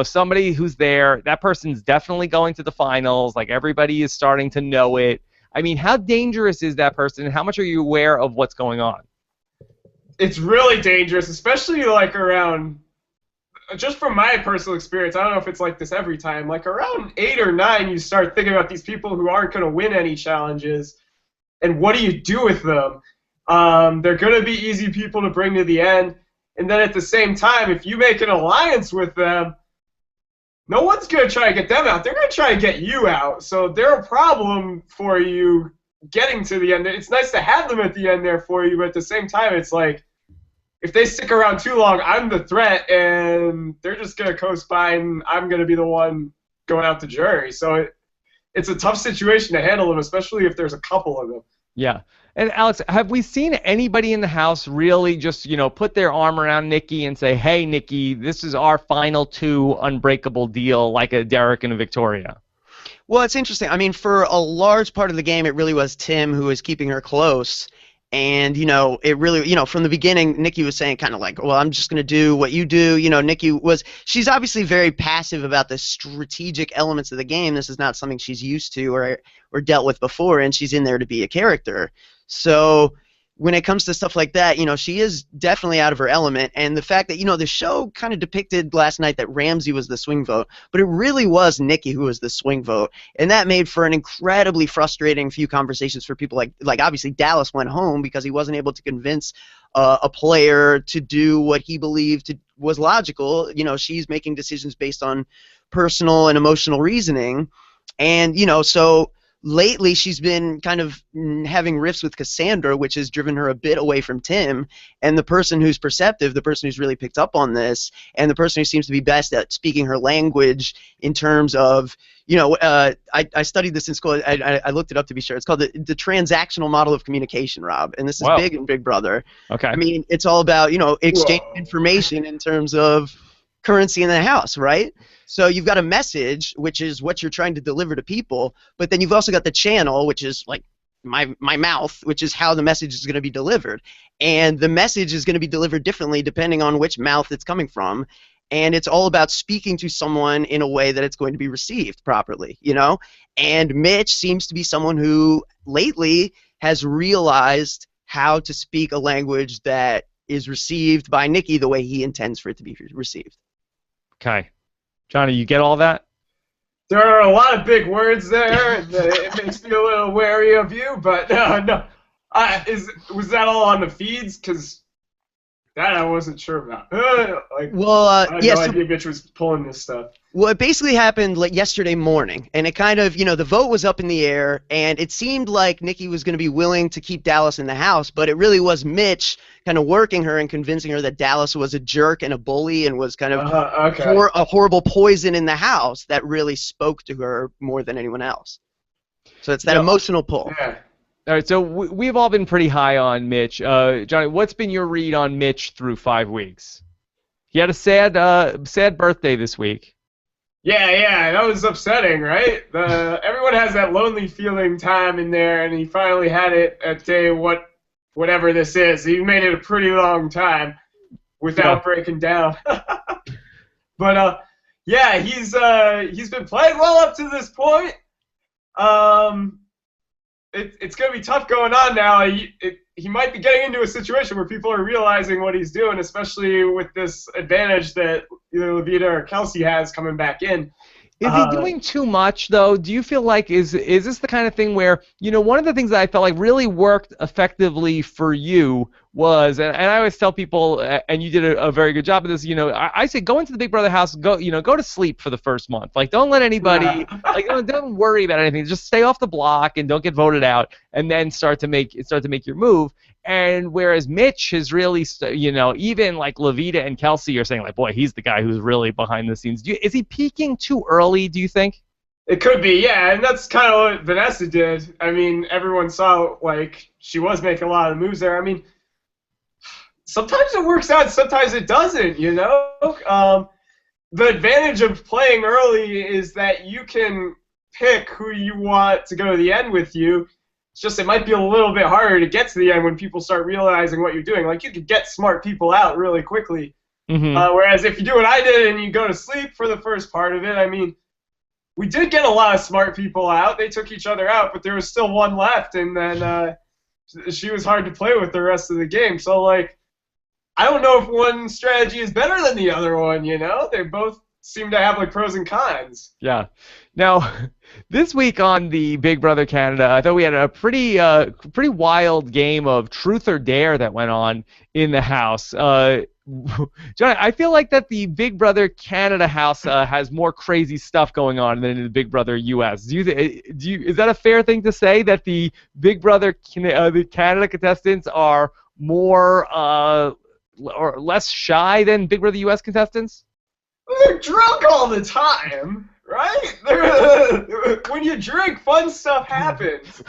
Speaker 1: somebody who's there, that person's definitely going to the finals, like everybody is starting to know it. I mean, how dangerous is that person, and how much are you aware of what's going on?
Speaker 2: It's really dangerous, especially like around, just from my personal experience, I don't know if it's like this every time, like around 8 or 9, you start thinking about these people who aren't going to win any challenges, and what do you do with them? They're going to be easy people to bring to the end, and then at the same time, if you make an alliance with them, no one's going to try to get them out. They're going to try to get you out. So they're a problem for you getting to the end. It's nice to have them at the end there for you, but at the same time, it's like, if they stick around too long, I'm the threat, and they're just going to coast by, and I'm going to be the one going out to jury. So it's a tough situation to handle them, especially if there's a couple of them.
Speaker 1: Yeah. And Alex, have we seen anybody in the house really just, put their arm around Nicki and say, "Hey, Nicki, this is our final two unbreakable deal," like a Derek and a Victoria?
Speaker 3: Well, it's interesting. I mean, for a large part of the game, it really was Tim who was keeping her close. And, it really, from the beginning, Nicki was saying kind of like, well, I'm just going to do what you do. She's obviously very passive about the strategic elements of the game. This is not something she's used to or dealt with before, and she's in there to be a character. So when it comes to stuff like that, she is definitely out of her element. And the fact that, the show kind of depicted last night that Ramsey was the swing vote, but it really was Nicki who was the swing vote. And that made for an incredibly frustrating few conversations for people like obviously Dallas went home because he wasn't able to convince a player to do what he believed was logical. She's making decisions based on personal and emotional reasoning. And, so lately she's been kind of having riffs with Cassandra, which has driven her a bit away from Tim. And the person who's perceptive, the person who's really picked up on this, and the person who seems to be best at speaking her language in terms of, I studied this in school. I looked it up to be sure. It's called the transactional model of communication, Rob. And this is big in Big Brother.
Speaker 1: Okay.
Speaker 3: I mean, it's all about, exchange information in terms of currency in the house, right? So you've got a message, which is what you're trying to deliver to people, but then you've also got the channel, which is like my mouth, which is how the message is going to be delivered. And the message is going to be delivered differently depending on which mouth it's coming from. And it's all about speaking to someone in a way that it's going to be received properly, And Mitch seems to be someone who lately has realized how to speak a language that is received by Nicki the way he intends for it to be received.
Speaker 1: Okay. Johnny, you get all that?
Speaker 2: There are a lot of big words there, and it makes me a little wary of you, but no. Was that all on the feeds? Because that I wasn't sure about. I had no idea Mitch was pulling this stuff.
Speaker 3: Well, it basically happened yesterday morning, and it kind of, the vote was up in the air, and it seemed like Nicki was going to be willing to keep Dallas in the house, but it really was Mitch kind of working her and convincing her that Dallas was a jerk and a bully and was kind of a horrible poison in the house that really spoke to her more than anyone else. So it's that emotional pull.
Speaker 2: Yeah.
Speaker 1: All right, so we've all been pretty high on Mitch. Johnny, what's been your read on Mitch through 5 weeks? He had a sad birthday this week.
Speaker 2: Yeah, that was upsetting, right? Everyone has that lonely feeling time in there, and he finally had it at day whatever this is. He made it a pretty long time without breaking down. But he's been playing well up to this point. It's going to be tough going on now. He might be getting into a situation where people are realizing what he's doing, especially with this advantage that either Levita or Kelsey has coming back in.
Speaker 1: Is he doing too much, though? Do you feel like is this the kind of thing where, one of the things that I felt like really worked effectively for you was, and I always tell people, and you did a very good job of this, I say go into the Big Brother house, go to sleep for the first month. Like, don't let anybody, don't worry about anything. Just stay off the block and don't get voted out, and then start to make your move. And whereas Mitch has really, even like Levita and Kelsey are saying, like, boy, he's the guy who's really behind the scenes. Is he peaking too early, do you think?
Speaker 2: It could be, yeah, and that's kind of what Vanessa did. I mean, everyone saw, she was making a lot of moves there. I mean, sometimes it works out, sometimes it doesn't, The advantage of playing early is that you can pick who you want to go to the end with you. It's just it might be a little bit harder to get to the end when people start realizing what you're doing. Like, you could get smart people out really quickly.
Speaker 1: Mm-hmm.
Speaker 2: Whereas if you do what I did and you go to sleep for the first part of it, I mean, we did get a lot of smart people out. They took each other out, but there was still one left, and then she was hard to play with the rest of the game. So, I don't know if one strategy is better than the other one, They both seem to have, pros and cons.
Speaker 1: Yeah. Now, this week on the Big Brother Canada, I thought we had a pretty wild game of Truth or Dare that went on in the house. John, I feel like that the Big Brother Canada house has more crazy stuff going on than in the Big Brother US. Is that a fair thing to say, that the Big Brother the Canada contestants are more or less shy than Big Brother US contestants?
Speaker 2: They're drunk all the time, Right? When you drink, fun stuff happens.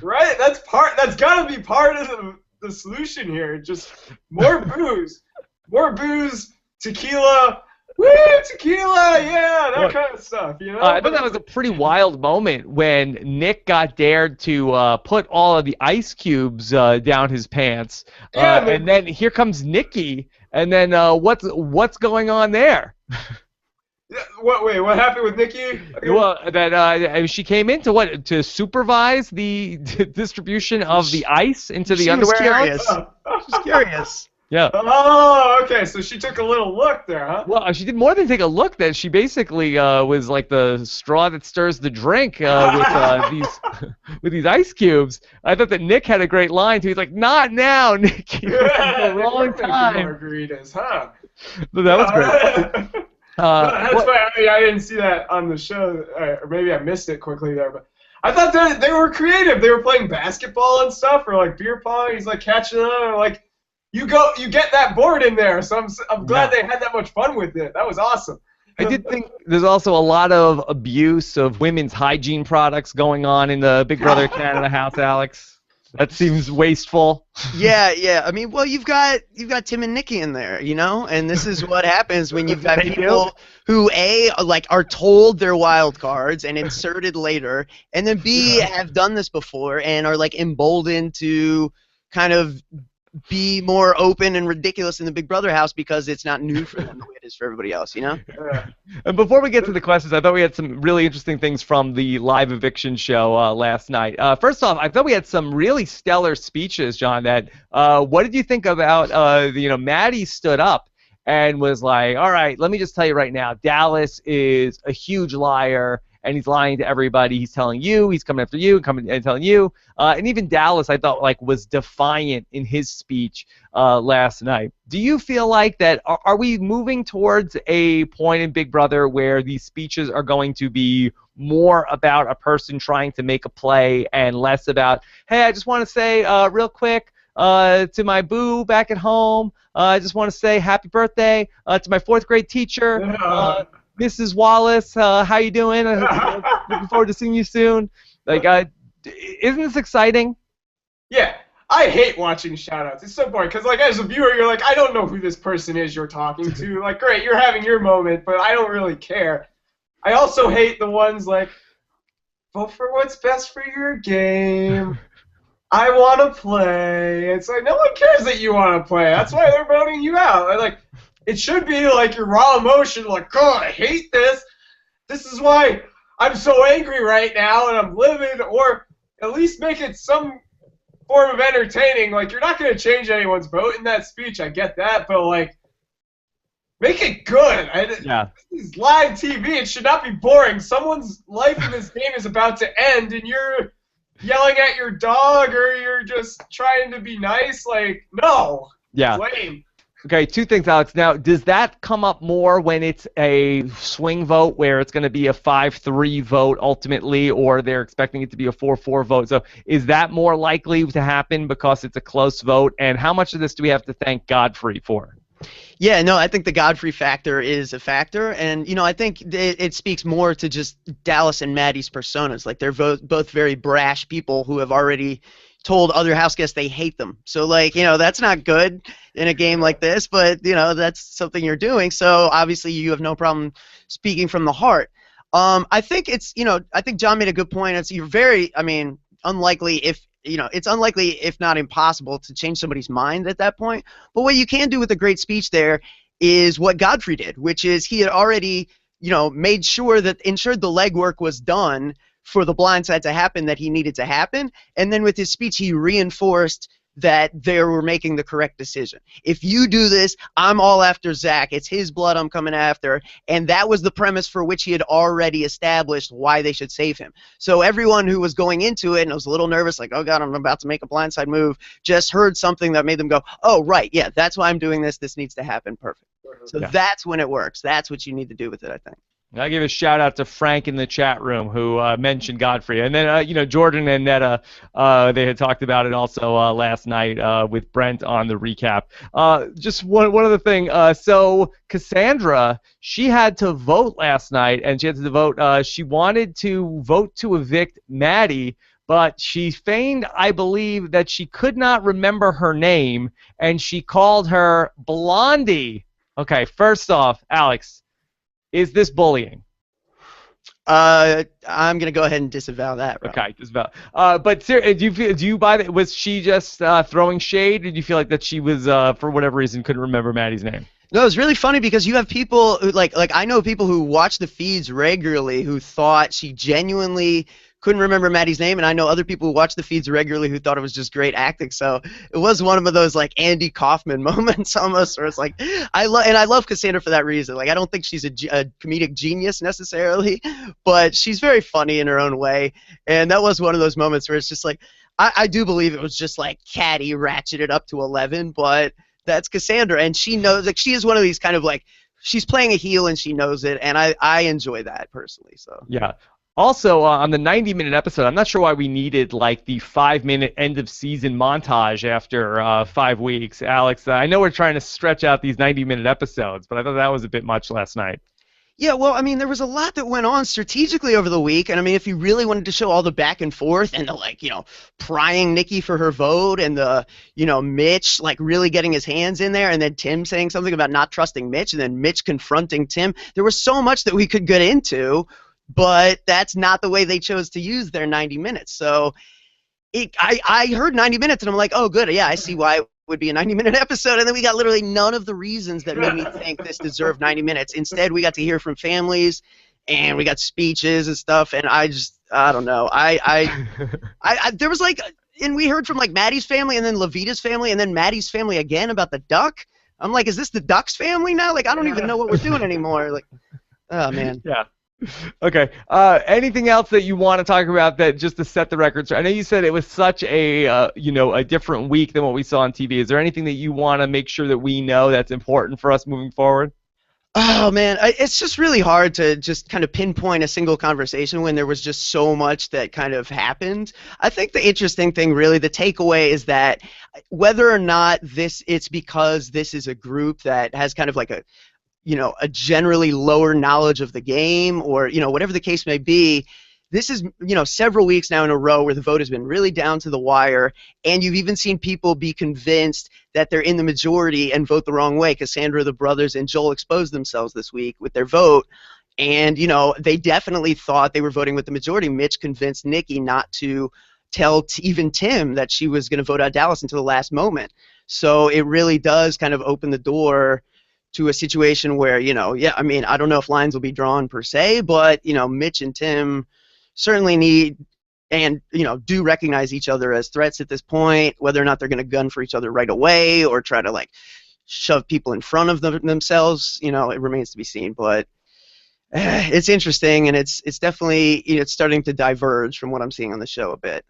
Speaker 2: Right? That's gotta be part of the solution here. Just more booze. More booze, tequila. Woo, tequila, yeah, that kind of stuff, you know?
Speaker 1: I thought that was a pretty wild moment when Nick got dared to put all of the ice cubes down his pants.
Speaker 2: Yeah,
Speaker 1: and then here comes Nicki, and then what's going on there?
Speaker 2: What happened with Nicki?
Speaker 1: Well, that she came in to supervise the distribution of the ice into the underwear.
Speaker 3: Curious. She's curious.
Speaker 1: Yeah.
Speaker 2: Oh, okay. So she took a little look there, huh?
Speaker 1: Well, she did more than take a look. Then she basically was like the straw that stirs the drink with these ice cubes. I thought that Nick had a great line too. He's like, "Not now, Nick.
Speaker 2: Yeah,
Speaker 1: wrong time."
Speaker 2: Margaritas, huh?
Speaker 1: But that was great.
Speaker 2: That's why I didn't see that on the show, or maybe I missed it quickly there. But I thought that they were creative. They were playing basketball and stuff, or like beer pong. He's like catching them, and like you get that board in there. So I'm glad they had that much fun with it. That was awesome.
Speaker 1: I did think there's also a lot of abuse of women's hygiene products going on in the Big Brother Canada house, Alex. That seems wasteful.
Speaker 3: Yeah. I mean, well, you've got Tim and Nicki in there, you know, and this is what happens when you've got people who are told they're wild cards and inserted later, and then B have done this before and are like emboldened to kind of be more open and ridiculous in the Big Brother house because it's not new for them the way it is for everybody else, you know?
Speaker 1: And before we get to the questions, I thought we had some really interesting things from the live eviction show last night. First off, I thought we had some really stellar speeches, John. What did you think about, Maddie stood up and was like, all right, let me just tell you right now, Dallas is a huge liar, and he's lying to everybody. He's telling you, he's coming after you, coming and telling you. And even Dallas, I thought, was defiant in his speech last night. Do you feel like that, are we moving towards a point in Big Brother where these speeches are going to be more about a person trying to make a play and less about, hey, I just want to say real quick to my boo back at home, I just want to say happy birthday to my 4th grade teacher, Mrs. Wallace, how you doing? Looking forward to seeing you soon. Isn't this exciting?
Speaker 2: Yeah, I hate watching shoutouts. It's so boring because, as a viewer, you're like, I don't know who this person is you're talking to. Like, great, you're having your moment, but I don't really care. I also hate the ones like, vote for what's best for your game. I want to play. It's like, no one cares that you want to play. That's why they're voting you out. It should be like your raw emotion, like, oh, I hate this. This is why I'm so angry right now and I'm livid, or at least make it some form of entertaining. Like, you're not going to change anyone's vote in that speech. I get that, but, make it good.
Speaker 1: Yeah.
Speaker 2: This is live TV. It should not be boring. Someone's life in this game is about to end, and you're yelling at your dog or you're just trying to be nice. No.
Speaker 1: Yeah.
Speaker 2: Lame.
Speaker 1: Okay, 2 things, Alex. Now, does that come up more when it's a swing vote where it's going to be a 5-3 vote ultimately, or they're expecting it to be a 4-4 vote? So is that more likely to happen because it's a close vote? And how much of this do we have to thank Godfrey for?
Speaker 3: Yeah, no, I think the Godfrey factor is a factor, and I think it speaks more to just Dallas and Maddie's personas. Like, they're both very brash people who have already told other house guests they hate them. So, that's not good in a game like this, but, that's something you're doing. So, obviously, you have no problem speaking from the heart. I think I think John made a good point. Unlikely it's unlikely, if not impossible, to change somebody's mind at that point. But what you can do with a great speech there is what Godfrey did, which is he had already, made sure ensured the legwork was done for the blindside to happen that he needed to happen. And then with his speech, he reinforced that they were making the correct decision. If you do this, I'm all after Zach. It's his blood I'm coming after. And that was the premise for which he had already established why they should save him. So everyone who was going into it and was a little nervous, like, oh, God, I'm about to make a blindside move, just heard something that made them go, oh, right, yeah, that's why I'm doing this. This needs to happen. Perfect. So that's when it works. That's what you need to do with it, I think.
Speaker 1: I'll give a shout out to Frank in the chat room who mentioned Godfrey, and then Jordan and Netta, they had talked about it also last night with Brent on the recap. Just one other thing. So Cassandra, she had to vote last night, and she had to vote. She wanted to vote to evict Maddie, but she feigned, I believe, that she could not remember her name, and she called her Blondie. Okay, first off, Alex. Is this bullying?
Speaker 3: I'm gonna go ahead and disavow that. Rob.
Speaker 1: Okay, disavow. But do you buy that? Was she just throwing shade? Did you feel like that she was, for whatever reason, couldn't remember Maddie's name?
Speaker 3: No, it's really funny because you have people who like I know people who watch the feeds regularly who thought she genuinely couldn't remember Maddie's name, and I know other people who watch the feeds regularly who thought it was just great acting. So it was one of those like Andy Kaufman moments almost, where it's like I love Cassandra for that reason. Like I don't think she's a comedic genius necessarily, but she's very funny in her own way, and that was one of those moments where it's just like I do believe it was just like catty ratcheted up to 11, but that's Cassandra, and she knows, like she is one of these kind of like she's playing a heel and she knows it, and I enjoy that personally. So
Speaker 1: yeah. Also, on the 90-minute episode, I'm not sure why we needed like the 5-minute end-of-season montage after 5 weeks. Alex, I know we're trying to stretch out these 90-minute episodes, but I thought that was a bit much last night.
Speaker 3: Yeah, well, I mean, there was a lot that went on strategically over the week, and I mean, if you really wanted to show all the back and forth and the prying Nicki for her vote, and the Mitch really getting his hands in there, and then Tim saying something about not trusting Mitch, and then Mitch confronting Tim, there was so much that we could get into, but that's not the way they chose to use their 90 minutes. So I heard 90 minutes, and I'm like, oh, good, yeah, I see why it would be a 90-minute episode, and then we got literally none of the reasons that made me think this deserved 90 minutes. Instead, we got to hear from families, and we got speeches and stuff, and I don't know. There was and we heard from Maddie's family, and then Levita's family, and then Maddie's family again about the duck. I'm like, is this the Ducks family now? I don't even know what we're doing anymore. Oh, man.
Speaker 1: Yeah. Okay. Anything else that you want to talk about that just to set the record straight? I know you said it was such a a different week than what we saw on TV. Is there anything that you want to make sure that we know that's important for us moving forward?
Speaker 3: Oh, man, it's just really hard to just kind of pinpoint a single conversation when there was just so much that kind of happened. I think the interesting thing, really, the takeaway is that whether or not it's because this is a group that has kind of a generally lower knowledge of the game, or whatever the case may be, this is several weeks now in a row where the vote has been really down to the wire, and you've even seen people be convinced that they're in the majority and vote the wrong way. Cassandra, the brothers, and Joel exposed themselves this week with their vote, and they definitely thought they were voting with the majority. Mitch convinced Nicki not to tell even Tim that she was going to vote out Dallas until the last moment. So it really does kind of open the door to a situation where, I mean, I don't know if lines will be drawn per se, but, Mitch and Tim certainly need and, do recognize each other as threats at this point. Whether or not they're going to gun for each other right away or try to, shove people in front of themselves, it remains to be seen. But it's interesting, and it's definitely, it's starting to diverge from what I'm seeing on the show a bit.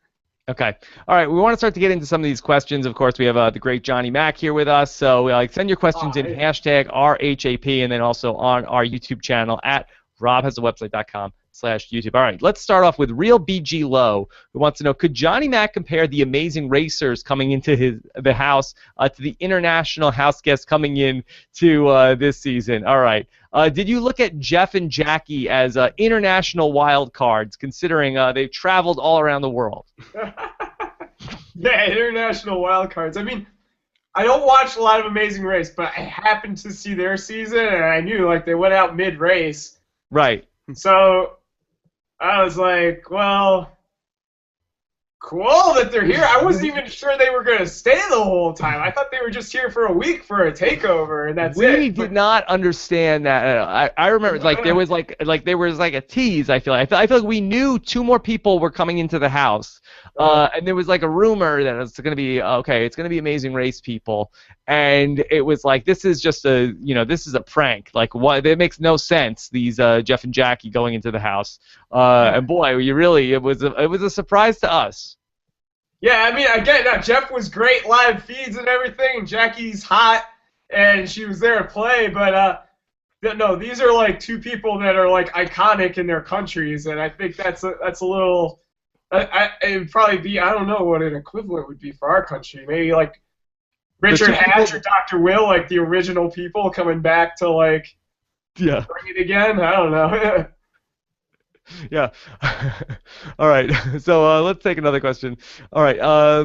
Speaker 1: Okay. All right. We want to start to get into some of these questions. Of course, we have the great Johnny Mac here with us. So send your questions in hashtag RHAP, and then also on our YouTube channel at robhasawebsite.com/YouTube. All right. Let's start off with Real BG Low, who wants to know, could Johnny Mac compare the amazing racers coming into the house to the international house guests coming in to this season? All right. Did you look at Jeff and Jackie as international wild cards, considering they've traveled all around the world?
Speaker 2: Yeah, international wild cards. I mean, I don't watch a lot of Amazing Race, but I happened to see their season, and I knew they went out mid-race.
Speaker 1: Right.
Speaker 2: So I was like, well, cool that they're here. I wasn't even sure they were going to stay the whole time. I thought they were just here for a week for a takeover, and that's it.
Speaker 1: We did not understand that. I remember there was a tease. I feel like we knew 2 more people were coming into the house, and there was a rumor that it's going to be it's going to be Amazing Race people, and it was this is just this is a prank. What? It makes no sense. These Jeff and Jackie going into the house, and boy, it was a surprise to us.
Speaker 2: Yeah, I mean, again, Jeff was great live feeds and everything, and Jackie's hot, and she was there to play, but No, these are like two people that are like iconic in their countries, and I think that's a little. It would probably be, I don't know what an equivalent would be for our country. Maybe like Richard Hatch or Dr. Will, like the original people coming back to like
Speaker 1: Yeah.
Speaker 2: bring it again. I don't know.
Speaker 1: Yeah. All right. So let's take another question. All right.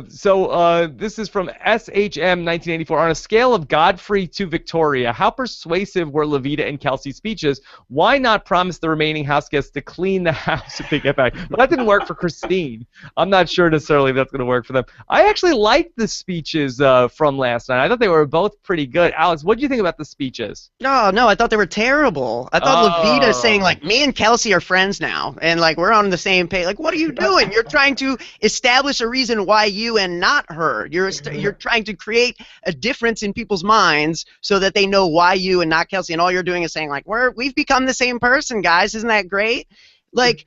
Speaker 1: So this is from SHM 1984. On a scale of Godfrey to Victoria, how persuasive were Levita and Kelsey's speeches? Why not promise the remaining house guests to clean the house if they get back? Well, that didn't work for Christine. I'm not sure necessarily that's going to work for them. I actually liked the speeches from last night. I thought they were both pretty good. Alex, what did you think about the speeches?
Speaker 3: No, I thought they were terrible. I thought Levita saying, like, me and Kelsey are friends now, and, like, we're on the same page. Like, what are you doing? You're trying to establish a reason why you and not her. You're trying to create a difference in people's minds so that they know why you and not Kelsey, and all you're doing is saying, like, we've become the same person, guys. Isn't that great? Like,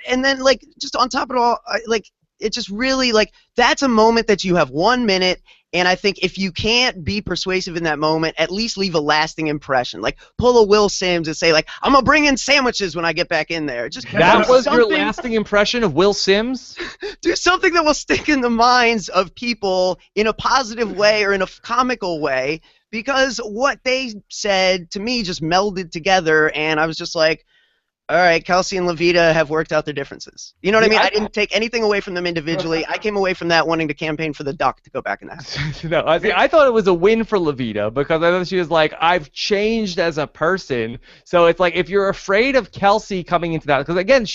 Speaker 3: and then, like, just on top of it all, like, it just really, like, that's a moment that you have 1 minute, and I think if you can't be persuasive in that moment, at least leave a lasting impression. Like, pull a Will Sims and say, like, I'm going to bring in sandwiches when I get back in there. Just
Speaker 1: that was your lasting impression of Will Sims?
Speaker 3: Do something that will stick in the minds of people in a positive way or in a comical way, because what they said to me just melded together, and I was just like, all right, Kelsey and Levita have worked out their differences. You know what I mean? I didn't take anything away from them individually. I came away from that wanting to campaign for the duck to go back in the house.
Speaker 1: No, I thought it was a win for Levita because I thought she was like, I've changed as a person. So it's like if you're afraid of Kelsey coming into that, because again,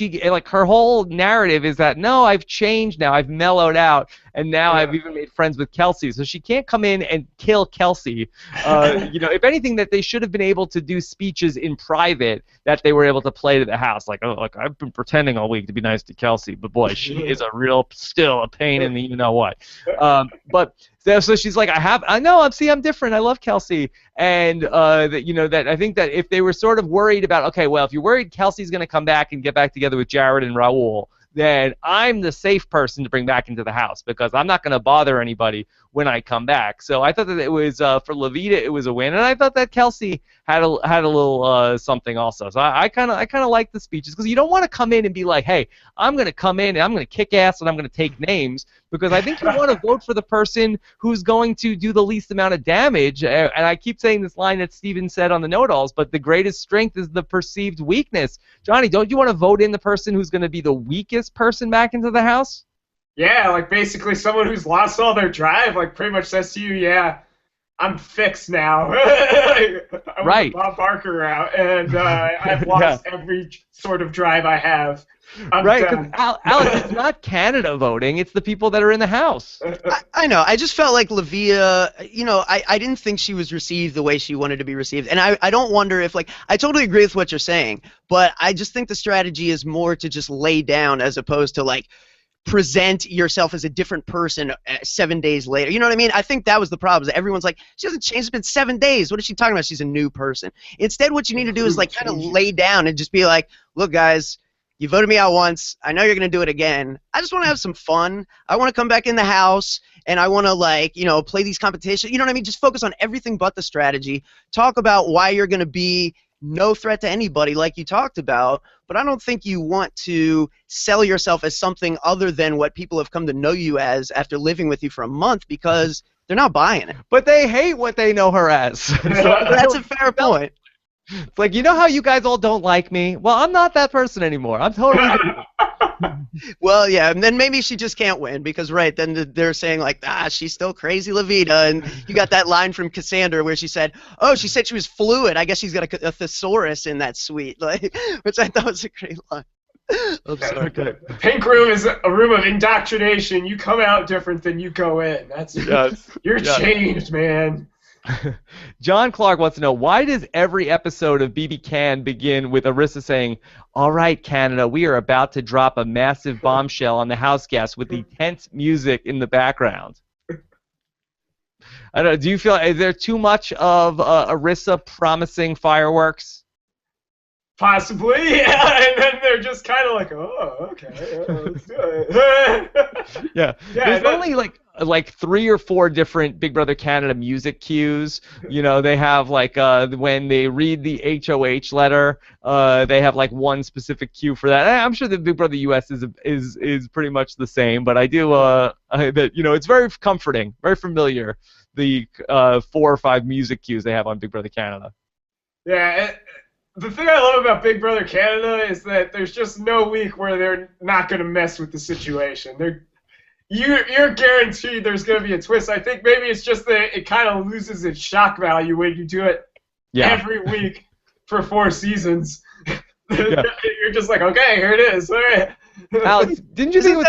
Speaker 1: her whole narrative is that no, I've changed now, I've mellowed out, and now I've even made friends with Kelsey. So she can't come in and kill Kelsey. If anything, that they should have been able to do speeches in private that they were able to play to the house. Like, oh, look, I've been pretending all week to be nice to Kelsey, but boy, she is still a pain in the you know what. So she's like, I'm different. I love Kelsey, and that I think that if they were sort of worried about, okay, well, if you're worried Kelsey's going to come back and get back together with Jared and Raul, then I'm the safe person to bring back into the house because I'm not going to bother anybody when I come back. So I thought that it was for Levita, it was a win, and I thought that Kelsey had a little something also. So I kind of like the speeches because you don't want to come in and be like, hey, I'm going to come in and I'm going to kick ass and I'm going to take names, because I think you want to vote for the person who's going to do the least amount of damage. And I keep saying this line that Steven said on the know-it-alls, but the greatest strength is the perceived weakness. Johnny, don't you want to vote in the person who's going to be the weakest person back into the house?
Speaker 2: Yeah, like basically someone who's lost all their drive, like pretty much says to you, yeah, I'm fixed now. I went the Bob Barker route, and I've lost every sort of drive I have.
Speaker 1: Right, because Alex, it's not Canada voting, it's the people that are in the house.
Speaker 3: I know. I just felt like Levita, I didn't think she was received the way she wanted to be received. And I don't wonder if, like, I totally agree with what you're saying, but I just think the strategy is more to just lay down as opposed to, like, present yourself as a different person 7 days later. You know what I mean? I think that was the problem. Everyone's like, she hasn't changed. It's been 7 days. What is she talking about? She's a new person. Instead, what you need to do is, like, kind of lay down and just be like, look, guys, you voted me out once. I know you're going to do it again. I just want to have some fun. I want to come back in the house, and I want to, like, play these competitions. You know what I mean? Just focus on everything but the strategy. Talk about why you're going to be no threat to anybody like you talked about, but I don't think you want to sell yourself as something other than what people have come to know you as after living with you for a month, because they're not buying it.
Speaker 1: But they hate what they know her as. So
Speaker 3: that's a fair point.
Speaker 1: It's like, you know how you guys all don't like me? Well, I'm not that person anymore. I'm totally different.
Speaker 3: Well, yeah, and then maybe she just can't win because, then they're saying, like, she's still crazy Levita, and you got that line from Cassandra where she said she was fluid. I guess she's got a thesaurus in that suite, like, which I thought was a great line. I'm sorry.
Speaker 2: The pink room is a room of indoctrination. You come out different than you go in. You're changed, man.
Speaker 1: John Clark wants to know, why does every episode of BB Can begin with Arissa saying, all right, Canada, we are about to drop a massive bombshell on the house guests with the tense music in the background? I don't know, do you feel, is there too much of Arissa promising fireworks?
Speaker 2: Possibly, yeah, and then they're just kind of like, oh, okay, let's do it.
Speaker 1: Yeah,
Speaker 2: Yeah,
Speaker 1: there's only like 3 or 4 different Big Brother Canada music cues. You know, they have like when they read the HOH letter, they have like one specific cue for that. I'm sure the Big Brother US is pretty much the same, but I do that it's very comforting, very familiar. The 4 or 5 music cues they have on Big Brother Canada.
Speaker 2: yeah. The thing I love about Big Brother Canada is that there's just no week where they're not going to mess with the situation. You're guaranteed there's going to be a twist. I think maybe it's just that it kind of loses its shock value when you do it every week for 4 seasons. Yeah. You're just like, okay, here it is. All right.
Speaker 1: Alex, didn't you think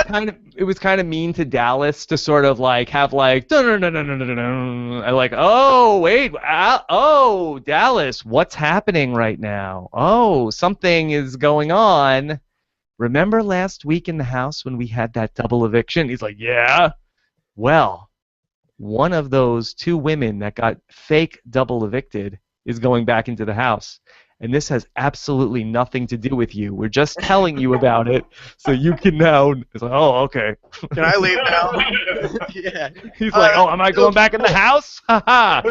Speaker 1: it was kind of mean to Dallas to sort of like have like like, oh wait, oh Dallas, what's happening right now? Oh, something is going on. Remember last week in the house when we had that double eviction? He's like, yeah. Well, one of those 2 women that got fake double evicted is going back into the house. And this has absolutely nothing to do with you. We're just telling you about it so you can now. It's like, oh, okay.
Speaker 3: Can I leave now? Yeah.
Speaker 1: He's like, oh, am I going back in the house? Ha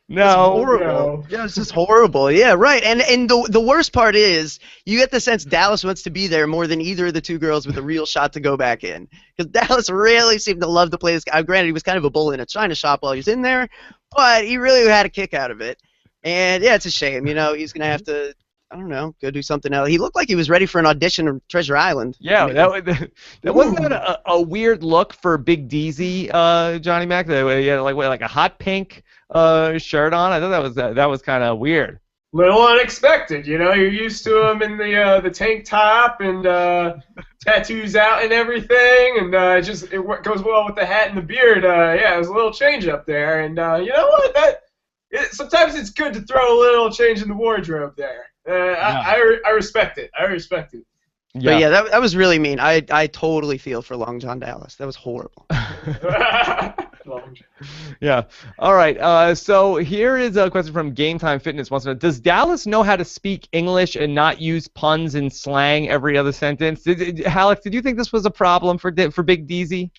Speaker 1: No.
Speaker 3: Horrible.
Speaker 2: No.
Speaker 3: Yeah, it's just horrible. Yeah, right. And the worst part is you get the sense Dallas wants to be there more than either of the 2 girls with a real shot to go back in. Because Dallas really seemed to love to play this guy. Granted, he was kind of a bull in a china shop while he was in there, but he really had a kick out of it. And yeah, it's a shame. You know, he's gonna have to, I don't know, go do something else. He looked like he was ready for an audition of Treasure Island.
Speaker 1: Yeah, that wasn't a weird look for Big DZ, Johnny Mac. He had like a hot pink shirt on. I thought that was kind of weird.
Speaker 2: Little unexpected, you know. You're used to him in the tank top and tattoos out and everything, and it goes well with the hat and the beard. Yeah, there's a little change up there, and you know what? Sometimes it's good to throw a little change in the wardrobe there. I respect it. I respect it.
Speaker 1: Yeah.
Speaker 3: But yeah, that was really mean. I totally feel for Long John Dallas. That was horrible.
Speaker 1: Yeah. All right. So here is a question from Game Time Fitness. Wants to know, does Dallas know how to speak English and not use puns and slang every other sentence? Alex, did you think this was a problem for Big DZ?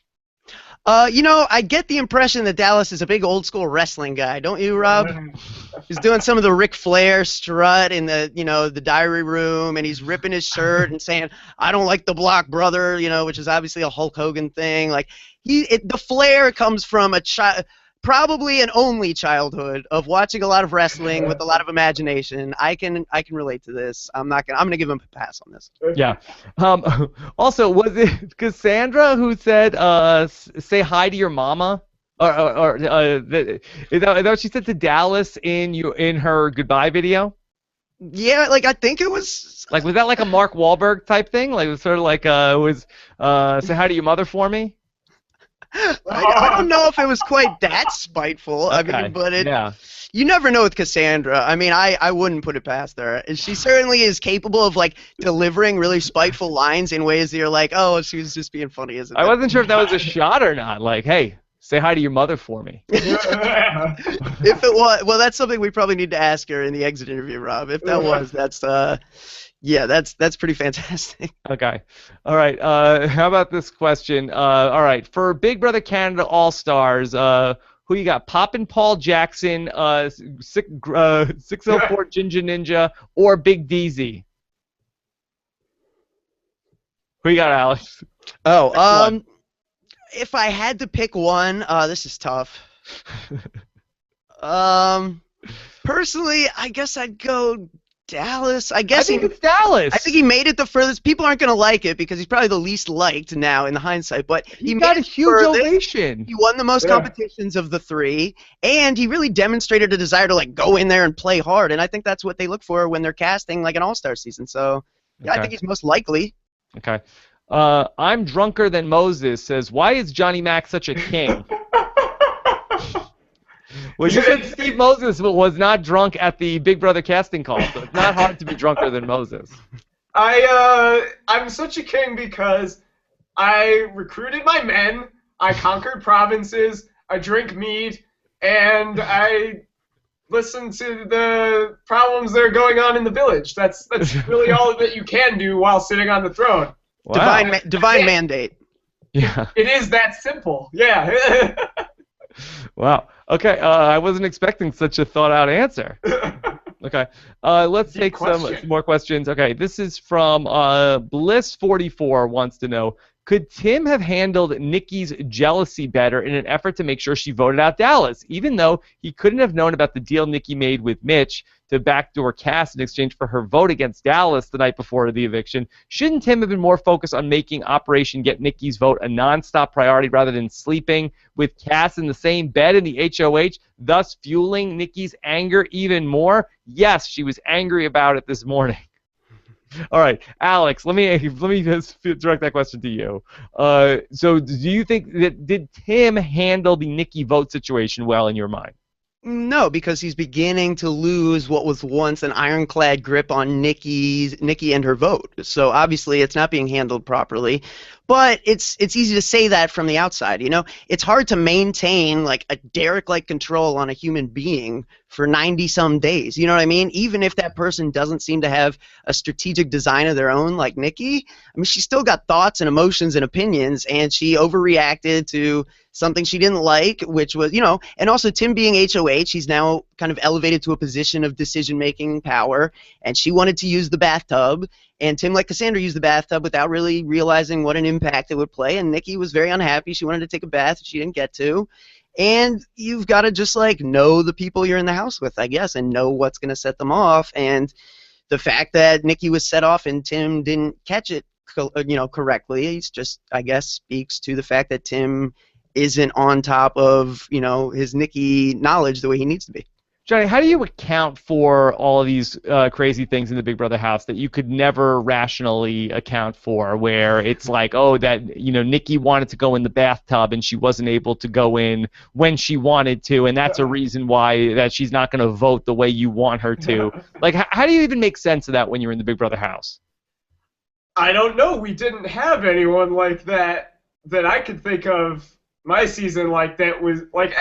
Speaker 3: You know, I get the impression that Dallas is a big old school wrestling guy, don't you, Rob? He's doing some of the Ric Flair strut in the diary room, and he's ripping his shirt and saying, "I don't like the Block Brother," which is obviously a Hulk Hogan thing. Like the flair comes from probably an only childhood of watching a lot of wrestling with a lot of imagination. I can relate to this. I'm gonna give him a pass on this.
Speaker 1: Yeah. Also, was it Cassandra who said say hi to your mama? Or is that what she said to Dallas in her goodbye video?
Speaker 3: Yeah, like I think it was.
Speaker 1: Like, was that like a Mark Wahlberg type thing? Like, it was sort of like say hi to your mother for me?
Speaker 3: I don't know if it was quite that spiteful.
Speaker 1: Okay.
Speaker 3: I mean, but you never know with Cassandra. I mean, I wouldn't put it past her. She certainly is capable of like delivering really spiteful lines in ways that you're like, oh, she was just being funny, isn't it?
Speaker 1: I wasn't sure if that was a shot or not. Like, hey, say hi to your mother for me.
Speaker 3: If it was, well, that's something we probably need to ask her in the exit interview, Rob. If that was, that's pretty fantastic.
Speaker 1: Okay. All right. How about this question? All right. For Big Brother Canada All-Stars, who you got? Poppin' Paul Jackson, 604 Ginger Ninja, or Big DZ? Who you got, Alex?
Speaker 3: Oh, if I had to pick one, this is tough. Personally, I guess I'd go Dallas. I think
Speaker 1: it's Dallas.
Speaker 3: I think he made it the furthest. People aren't going to like it because he's probably the least liked now in the hindsight. But he
Speaker 1: got
Speaker 3: made
Speaker 1: a huge ovation.
Speaker 3: He won the most competitions of the 3, and he really demonstrated a desire to like go in there and play hard. And I think that's what they look for when they're casting like an All-Star season. So yeah, I think he's most likely.
Speaker 1: Okay. I'm drunker than Moses says, why is Johnny Mac such a king? Well, you said Steve Moses was not drunk at the Big Brother casting call, so it's not hard to be drunker than Moses.
Speaker 2: I'm such a king because I recruited my men, I conquered provinces, I drink mead, and I listen to the problems that are going on in the village. That's really all that you can do while sitting on the throne.
Speaker 1: Wow.
Speaker 3: Divine mandate.
Speaker 1: Yeah.
Speaker 2: It is that simple. Yeah.
Speaker 1: Wow. Okay. I wasn't expecting such a thought-out answer. Okay. Let's
Speaker 2: Deep
Speaker 1: take some
Speaker 2: question.
Speaker 1: more questions. Okay. This is from Bliss44 wants to know, could Tim have handled Nicki's jealousy better in an effort to make sure she voted out Dallas, even though he couldn't have known about the deal Nicki made with Mitch to backdoor Cass in exchange for her vote against Dallas the night before the eviction? Shouldn't Tim have been more focused on making Operation Get Nicki's Vote a nonstop priority rather than sleeping with Cass in the same bed in the HOH, thus fueling Nicki's anger even more? Yes, she was angry about it this morning. All right, Alex, let me just direct that question to you. So do you think did Tim handle the Nicki vote situation well in your mind?
Speaker 3: No, because he's beginning to lose what was once an ironclad grip on Nikki and her vote. So obviously it's not being handled properly. But it's easy to say that from the outside, you know? It's hard to maintain like a Derek-like control on a human being for 90-some days. You know what I mean? Even if that person doesn't seem to have a strategic design of their own like Nicki, I mean, she still got thoughts and emotions and opinions, and she overreacted to something she didn't like, which was, you know, and also Tim being HOH, he's now kind of elevated to a position of decision-making power, and she wanted to use the bathtub, and Tim, like Cassandra, used the bathtub without really realizing what an impact it would play, and Nicki was very unhappy. She wanted to take a bath, she didn't get to, and you've got to just, like, know the people you're in the house with, I guess, and know what's going to set them off, and the fact that Nicki was set off and Tim didn't catch it, you know, correctly, it's just, I guess, speaks to the fact that Tim isn't on top of, you know, his Nicki knowledge the way he needs to be.
Speaker 1: Johnny, how do you account for all of these crazy things in the Big Brother house that you could never rationally account for, where it's like, oh, that, you know, Nicki wanted to go in the bathtub and she wasn't able to go in when she wanted to, and that's a reason why that she's not going to vote the way you want her to. Like, how do you even make sense of that when you're in the Big Brother house?
Speaker 2: I don't know. We didn't have anyone like that I could think of my season like that was like.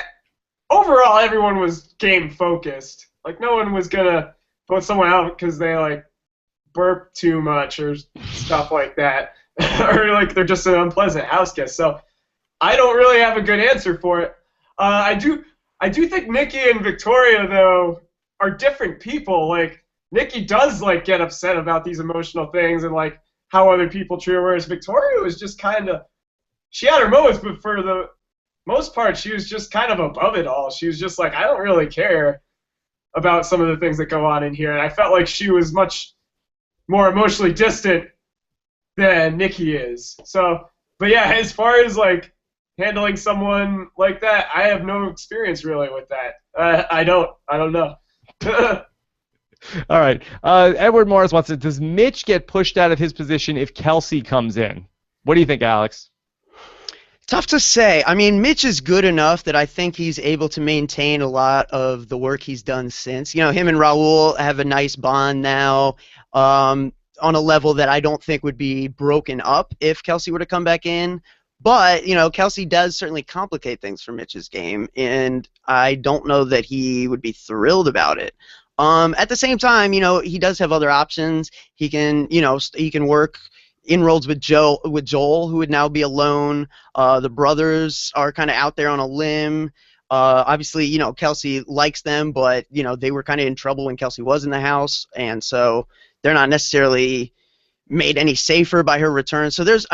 Speaker 2: Overall, everyone was game focused. Like, no one was gonna vote someone out because they like burp too much or stuff like that, or like they're just an unpleasant house guest. So I don't really have a good answer for it. I do think Nicki and Victoria though are different people. Like, Nicki does like get upset about these emotional things and like how other people treat her, whereas Victoria was just kind of, she had her moments, but for the most part, she was just kind of above it all. She was just like, I don't really care about some of the things that go on in here. And I felt like she was much more emotionally distant than Nicki is. So, but yeah, as far as like handling someone like that, I have no experience really with that. I don't know.
Speaker 1: All right. Edward Morris wants to, does Mitch get pushed out of his position if Kelsey comes in? What do you think, Alex?
Speaker 3: Tough to say. I mean, Mitch is good enough that I think he's able to maintain a lot of the work he's done since. You know, him and Raul have a nice bond now on a level that I don't think would be broken up if Kelsey were to come back in. But, you know, Kelsey does certainly complicate things for Mitch's game, and I don't know that he would be thrilled about it. At the same time, you know, he does have other options. He can, you know, he can work inroads with Joel, who would now be alone. The brothers are kind of out there on a limb. Obviously, you know, Kelsey likes them, but, you know, they were kind of in trouble when Kelsey was in the house, and so they're not necessarily made any safer by her return. So there's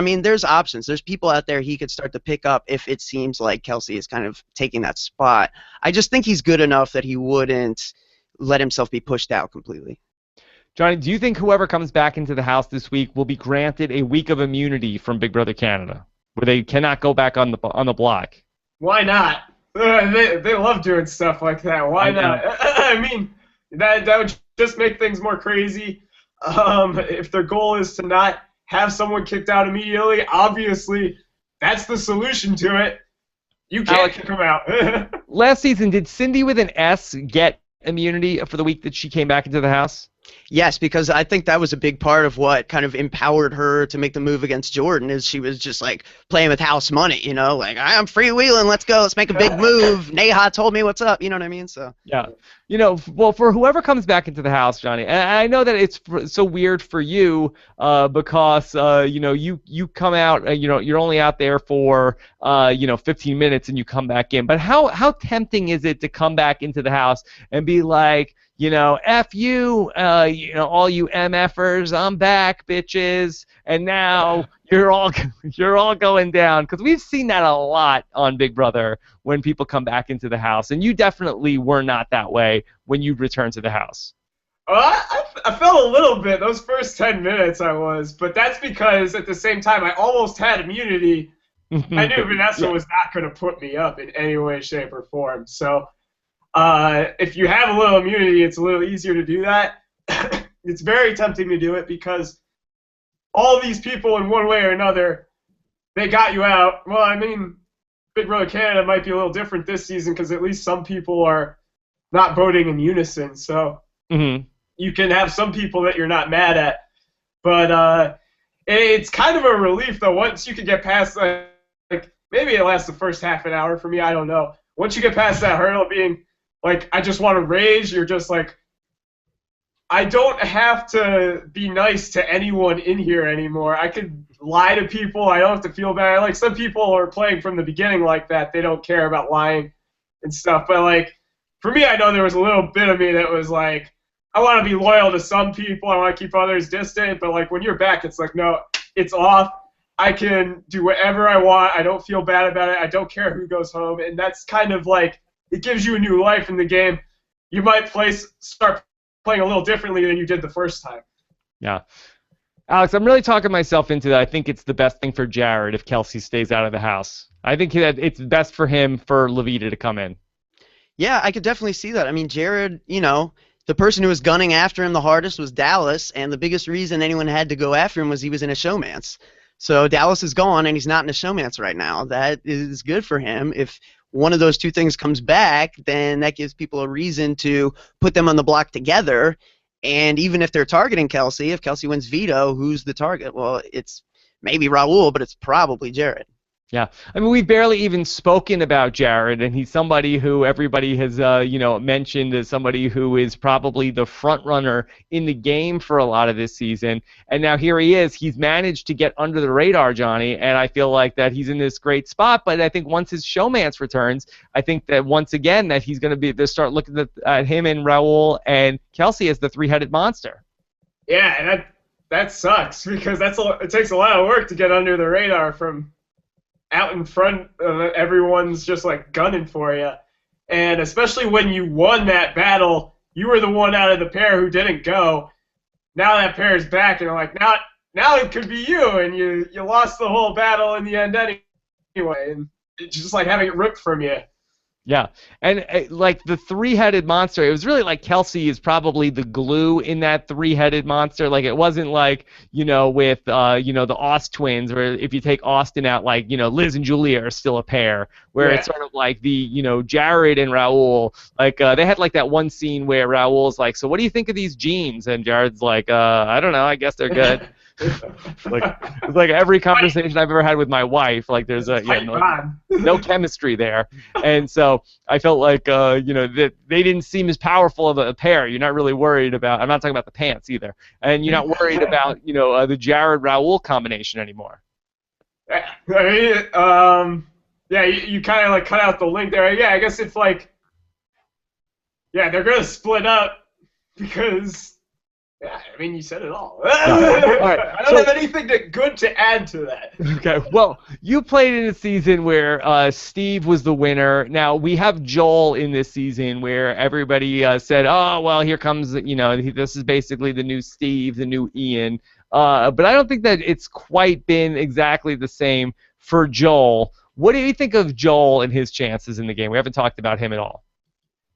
Speaker 3: options. There's people out there he could start to pick up if it seems like Kelsey is kind of taking that spot. I just think he's good enough that he wouldn't let himself be pushed out completely.
Speaker 1: Johnny, do you think whoever comes back into the house this week will be granted a week of immunity from Big Brother Canada, where they cannot go back on the block?
Speaker 2: Why not? They love doing stuff like that. Why not? I mean, that would just make things more crazy. If their goal is to not have someone kicked out immediately, obviously that's the solution to it. You can't kick them out.
Speaker 1: Last season, did Cindy with an S get immunity for the week that she came back into the house?
Speaker 3: Yes, because I think that was a big part of what kind of empowered her to make the move against Jordan, is she was just like playing with house money, you know, like, I'm freewheeling, let's go, let's make a big move. Neha told me what's up, you know what I mean? So
Speaker 1: yeah, well, for whoever comes back into the house, Johnny, and I know that it's so weird for you, because you come out, you're only out there for 15 minutes and you come back in. But how tempting is it to come back into the house and be like, F you, all you MFers, I'm back, bitches, and now you're all going down? Because we've seen that a lot on Big Brother when people come back into the house, and you definitely were not that way when you returned to the house.
Speaker 2: I felt a little bit those first 10 minutes I was, but that's because at the same time I almost had immunity. I knew Vanessa was not going to put me up in any way, shape, or form. So if you have a little immunity, it's a little easier to do that. It's very tempting to do it because all these people in one way or another, they got you out. Well, I mean, Big Brother Canada might be a little different this season because at least some people are not voting in unison. So you can have some people that you're not mad at. But it's kind of a relief, though, once you can get past, like maybe it lasts the first half an hour for me, I don't know. Once you get past that hurdle of being, like, I just want to rage, you're just like, I don't have to be nice to anyone in here anymore. I could lie to people. I don't have to feel bad. Like, some people are playing from the beginning like that. They don't care about lying and stuff. But, like, for me, I know there was a little bit of me that was like, I want to be loyal to some people. I want to keep others distant. But, like, when you're back, it's like, no, it's off. I can do whatever I want. I don't feel bad about it. I don't care who goes home. And that's kind of like, it gives you a new life in the game. You might start playing a little differently than you did the first time.
Speaker 1: Yeah. Alex, I'm really talking myself into that. I think it's the best thing for Jared if Kelsey stays out of the house. I think that it's best for him for Levita to come in.
Speaker 3: Yeah, I could definitely see that. I mean, Jared, the person who was gunning after him the hardest was Dallas, and the biggest reason anyone had to go after him was he was in a showmance. So Dallas is gone, and he's not in a showmance right now. That is good for him. If one of those two things comes back, then that gives people a reason to put them on the block together. And even if they're targeting Kelsey, if Kelsey wins veto, who's the target? Well, it's maybe Raul, but it's probably Jared.
Speaker 1: Yeah, I mean, we've barely even spoken about Jared, and he's somebody who everybody has, mentioned as somebody who is probably the front runner in the game for a lot of this season. And now here he is. He's managed to get under the radar, Johnny, and I feel like that he's in this great spot. But I think once his showmance returns, I think that once again that he's going to start looking at him and Raul and Kelsey as the three-headed monster.
Speaker 2: Yeah, and that sucks because it takes a lot of work to get under the radar from out in front of everyone's just like gunning for you. And especially when you won that battle, you were the one out of the pair who didn't go. Now that pair's back, and I'm like, now it could be you, and you lost the whole battle in the end anyway, and it's just like having it ripped from you.
Speaker 1: Yeah, and like the three-headed monster, it was really like Kelsey is probably the glue in that three-headed monster. Like it wasn't like, with, the Aust twins, where if you take Austin out, like, Liz and Julia are still a pair, where it's sort of like the, Jared and Raul, like they had like that one scene where Raul's like, so what do you think of these jeans? And Jared's like, I don't know, I guess they're good. It's like every conversation I've ever had with my wife, like there's no chemistry there, and so I felt like that they didn't seem as powerful of a pair. You're not really worried about. I'm not talking about the pants either, and you're not worried about the Jared Raul combination anymore.
Speaker 2: I mean, you kind of like cut out the link there. Yeah, I guess it's like, they're gonna split up because. Yeah, I mean, you said it all. All right, I don't have anything good to add to that.
Speaker 1: Okay, well, you played in a season where Steve was the winner. Now, we have Joel in this season where everybody said, oh, well, here comes, this is basically the new Steve, the new Ian. But I don't think that it's quite been exactly the same for Joel. What do you think of Joel and his chances in the game? We haven't talked about him at all.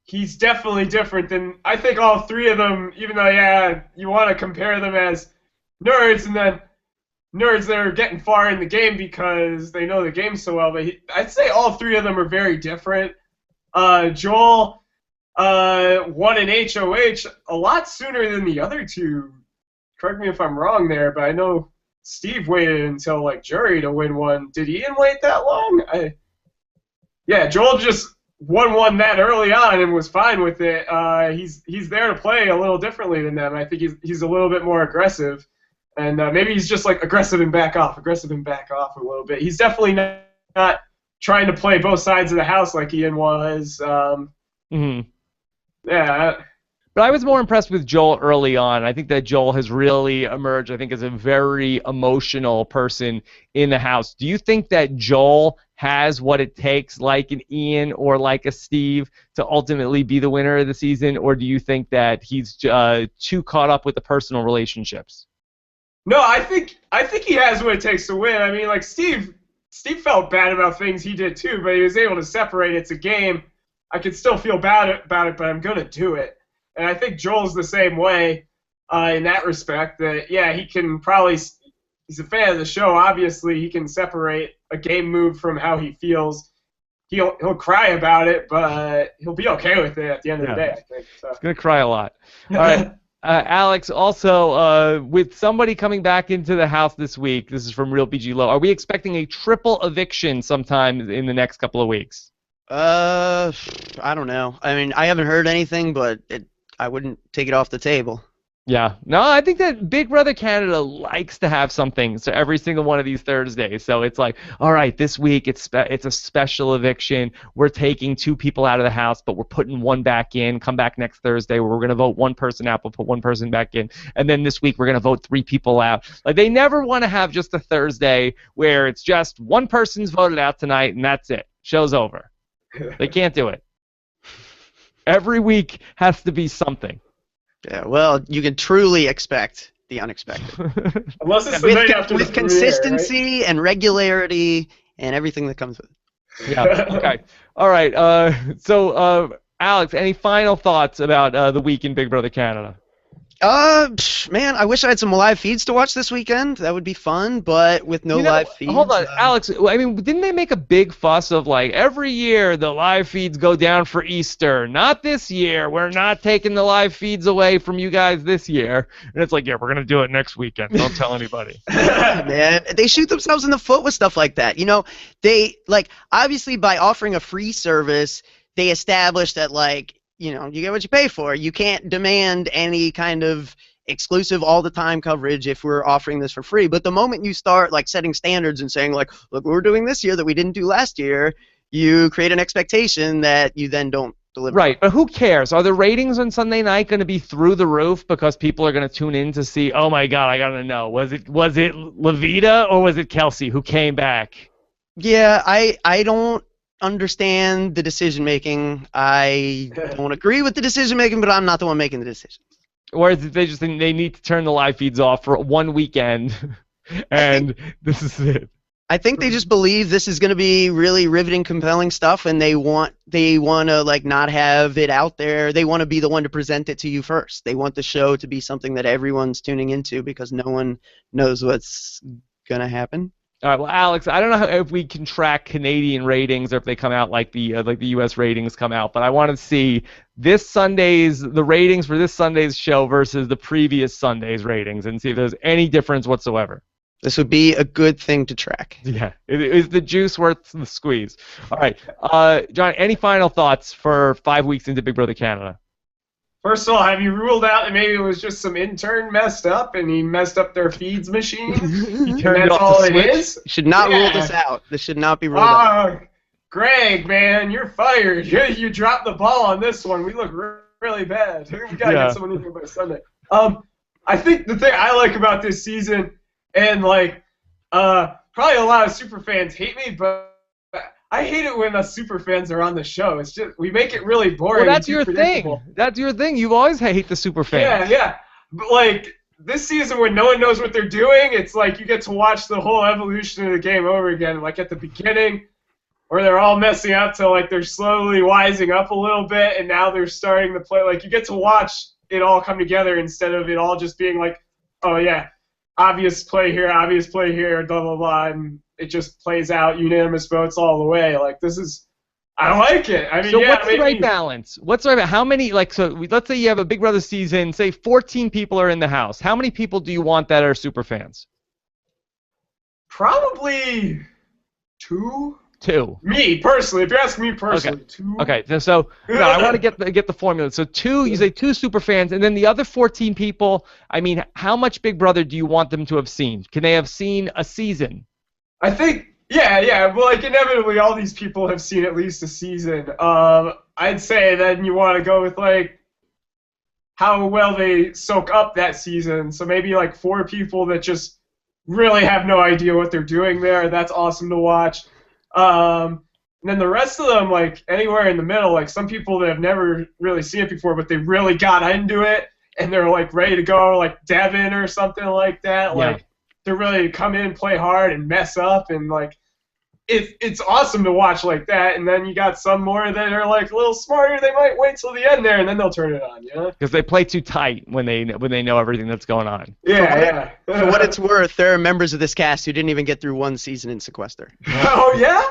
Speaker 2: He's definitely different than, I think all three of them, even though, you want to compare them as nerds, and then nerds that are getting far in the game because they know the game so well, but I'd say all three of them are very different. Joel won an HOH a lot sooner than the other two. Correct me if I'm wrong there, but I know Steve waited until, like, jury to win one. Did Ian wait that long? Joel just... won that early on and was fine with it. He's there to play a little differently than them. I think he's a little bit more aggressive, and maybe he's just like aggressive and back off a little bit. He's definitely not trying to play both sides of the house like Ian was. Yeah.
Speaker 1: But I was more impressed with Joel early on. I think that Joel has really emerged, I think, as a very emotional person in the house. Do you think that Joel has what it takes, like an Ian or like a Steve, to ultimately be the winner of the season? Or do you think that he's too caught up with the personal relationships?
Speaker 2: No, I think he has what it takes to win. I mean, like Steve felt bad about things he did too, but he was able to separate. It's a game. I could still feel bad about it, but I'm going to do it. And I think Joel's the same way in that respect. That yeah, he can probably. He's a fan of the show. Obviously, he can separate a game move from how he feels. He'll cry about it, but he'll be okay with it at the end of the day. I think. So.
Speaker 1: He's gonna cry a lot. All right, Alex. Also, with somebody coming back into the house this week, this is from Real BG Low. Are we expecting a triple eviction sometime in the next couple of weeks?
Speaker 3: I don't know. I mean, I haven't heard anything, but I wouldn't take it off the table.
Speaker 1: Yeah. No, I think that Big Brother Canada likes to have something so every single one of these Thursdays. So it's like, all right, this week it's a special eviction. We're taking 2 people out of the house, but we're putting 1 back in. Come back next Thursday where we're going to vote 1 person out, but put 1 person back in. And then this week we're going to vote 3 people out. Like they never want to have just a Thursday where it's just 1 person's voted out tonight and that's it. Show's over. They can't do it. Every week has to be something.
Speaker 3: Yeah, well, you can truly expect the unexpected.
Speaker 2: Unless it's the night after
Speaker 3: with
Speaker 2: the
Speaker 3: consistency
Speaker 2: premiere, right?
Speaker 3: and regularity and everything that comes with it.
Speaker 1: Yeah. Okay. All right. So, Alex, any final thoughts about the week in Big Brother Canada?
Speaker 3: Man, I wish I had some live feeds to watch this weekend. That would be fun, but with no live feeds.
Speaker 1: Hold on, Alex. I mean, didn't they make a big fuss of like every year the live feeds go down for Easter? Not this year. We're not taking the live feeds away from you guys this year. And it's like, yeah, we're gonna do it next weekend. Don't tell anybody.
Speaker 3: Man, they shoot themselves in the foot with stuff like that. You know, they like obviously by offering a free service, they established that like. You know, you get what you pay for. You can't demand any kind of exclusive all-the-time coverage if we're offering this for free. But the moment you start, like, setting standards and saying, like, look, we're doing this year that we didn't do last year, you create an expectation that you then don't deliver.
Speaker 1: Right, but who cares? Are the ratings on Sunday night going to be through the roof because people are going to tune in to see, oh, my God, I got to know. Was it Levita or was it Kelsey who came back?
Speaker 3: Yeah, I don't understand the decision making. I don't agree with the decision making, but I'm not the one making the decisions.
Speaker 1: Or is it they just think they need to turn the live feeds off for 1 weekend, and this is it?
Speaker 3: I think they just believe this is going to be really riveting, compelling stuff, and they want to like not have it out there. They want to be the one to present it to you first. They want the show to be something that everyone's tuning into because no one knows what's going to happen.
Speaker 1: All right, well, Alex, I don't know if we can track Canadian ratings or if they come out like the U.S. ratings come out, but I want to see the ratings for this Sunday's show versus the previous Sunday's ratings and see if there's any difference whatsoever.
Speaker 3: This would be a good thing to track.
Speaker 1: Yeah, is the juice worth the squeeze? All right, John, any final thoughts for 5 weeks into Big Brother Canada?
Speaker 2: First of all, have you ruled out that maybe it was just some intern messed up and he messed up their feeds machine?
Speaker 1: He turned
Speaker 2: that's
Speaker 1: off
Speaker 2: all
Speaker 1: the
Speaker 2: it
Speaker 1: switch?
Speaker 2: is?
Speaker 3: You should not rule this out. This should not be ruled out.
Speaker 2: Greg, man, you're fired. You dropped the ball on this one. We look really bad. We gotta get someone in here by Sunday. I think the thing I like about this season, and like probably a lot of super fans hate me, but I hate it when us super fans are on the show. It's just we make it really boring.
Speaker 1: Well, that's your thing. That's your thing. You've always hate the super fans.
Speaker 2: Yeah. But like this season, when no one knows what they're doing, it's like you get to watch the whole evolution of the game over again. Like at the beginning, where they're all messing up to like they're slowly wising up a little bit, and now they're starting to play. Like you get to watch it all come together instead of it all just being like, oh yeah, obvious play here, blah blah blah, and it just plays out unanimous votes all the way. Like this is, I like it. I mean,
Speaker 1: so what's the right balance? What's the right balance? How many, like, so let's say you have a Big Brother season, say 14 people are in the house. How many people do you want that are super fans?
Speaker 2: Probably 2.
Speaker 1: 2.
Speaker 2: Me personally, if you ask me personally, 2.
Speaker 1: Okay, so no, I want to get the formula. So 2, you say 2 super fans, and then the other 14 people. I mean, how much Big Brother do you want them to have seen? Can they have seen a season?
Speaker 2: I think, yeah. Well, like inevitably, all these people have seen at least a season. I'd say then you want to go with like how well they soak up that season. So maybe like 4 people that just really have no idea what they're doing there. That's awesome to watch. And then the rest of them, like anywhere in the middle, like some people that have never really seen it before, but they really got into it and they're like ready to go, like Devin or something like that.
Speaker 1: Yeah.
Speaker 2: Like they're ready to come in, play hard, and mess up, and like it's awesome to watch like that. And then you got some more that are like a little smarter. They might wait till the end there, and then they'll turn it on. You know?
Speaker 1: Because they play too tight when they know everything that's going on.
Speaker 2: Yeah.
Speaker 3: For what it's worth, there are members of this cast who didn't even get through 1 season in Sequester.
Speaker 2: Oh yeah.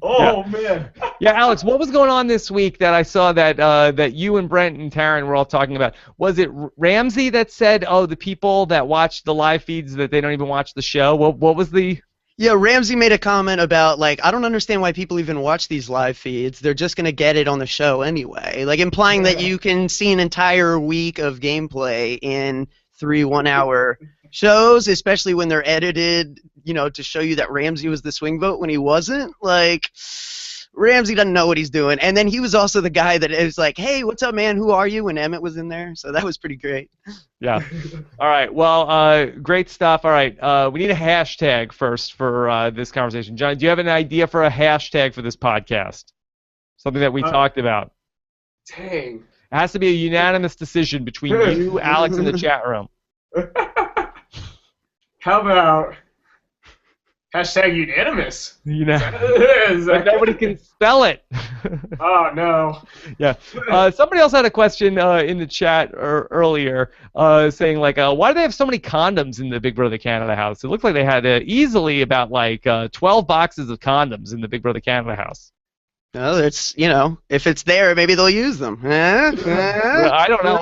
Speaker 2: Oh man.
Speaker 1: Yeah, Alex, what was going on this week that I saw that you and Brent and Taryn were all talking about? Was it Ramsey that said, "Oh, the people that watch the live feeds that they don't even watch the show"? What was the?
Speaker 3: Yeah, Ramsey made a comment about, like, I don't understand why people even watch these live feeds. They're just going to get it on the show anyway. Like, implying that you can see an entire week of gameplay in 3 one-hour shows, especially when they're edited, to show you that Ramsey was the swing vote when he wasn't. Like, Ramsey doesn't know what he's doing. And then he was also the guy that was like, "Hey, what's up, man? Who are you?" when Emmett was in there. So that was pretty great.
Speaker 1: Yeah. All right. Well, great stuff. All right. We need a hashtag first for this conversation. John, do you have an idea for a hashtag for this podcast? Something that we talked about.
Speaker 2: Dang.
Speaker 1: It has to be a unanimous decision between you, Alex, and the chat room.
Speaker 2: How about hashtag unanimous?
Speaker 1: But nobody can spell it.
Speaker 2: Oh, no.
Speaker 1: Yeah. Somebody else had a question in the chat earlier saying, like, why do they have so many condoms in the Big Brother Canada house? It looked like they had easily about, like, 12 boxes of condoms in the Big Brother Canada house.
Speaker 3: No, it's, if it's there, maybe they'll use them.
Speaker 1: I don't know.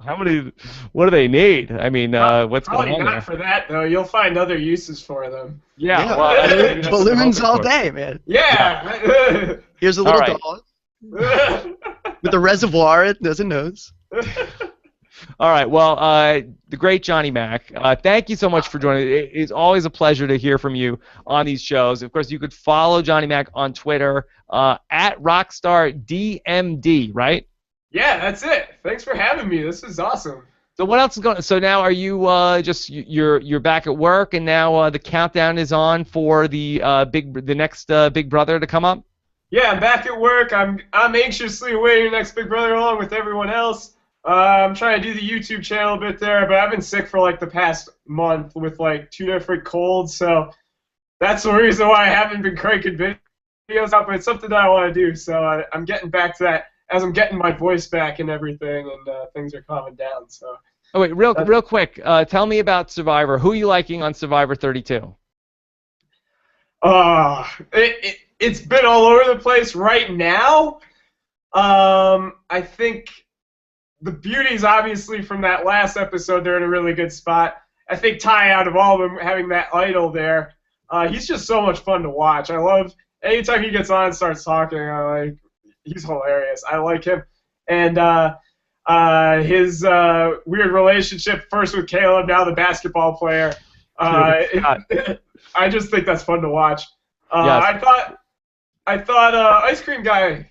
Speaker 1: How many, what do they need? I mean, what's going on
Speaker 2: Probably not
Speaker 1: there?
Speaker 2: for that, though. You'll find other uses for them.
Speaker 1: Yeah. Well,
Speaker 3: balloons all day, man.
Speaker 2: Yeah.
Speaker 3: Here's a little
Speaker 1: All right.
Speaker 3: dog with a reservoir. It does a nose.
Speaker 1: All right. Well, the great Johnny Mac, thank you so much for joining. It is always a pleasure to hear from you on these shows. Of course, you could follow Johnny Mac on Twitter at RockstarDMD, right?
Speaker 2: Yeah, that's it. Thanks for having me. This is awesome.
Speaker 1: So what else is going on? So now are you you're back at work, and now the countdown is on for the next Big Brother to come up?
Speaker 2: Yeah, I'm back at work. I'm anxiously awaiting the next Big Brother along with everyone else. I'm trying to do the YouTube channel a bit there, but I've been sick for like the past month with like 2 different colds, so that's the reason why I haven't been cranking videos out, but it's something that I want to do, so I'm getting back to that as I'm getting my voice back and everything, and things are calming down. So.
Speaker 1: Oh wait, real quick, tell me about Survivor. Who are you liking on Survivor 32?
Speaker 2: It's been all over the place right now. I think the beauties, obviously, from that last episode, they're in a really good spot. I think Ty, out of all of them, having that idol there, he's just so much fun to watch. I love anytime he gets on and starts talking. He's hilarious. I like him, and his weird relationship first with Caleb, now the basketball player. I just think that's fun to watch.
Speaker 1: Yes.
Speaker 2: I thought Ice Cream Guy.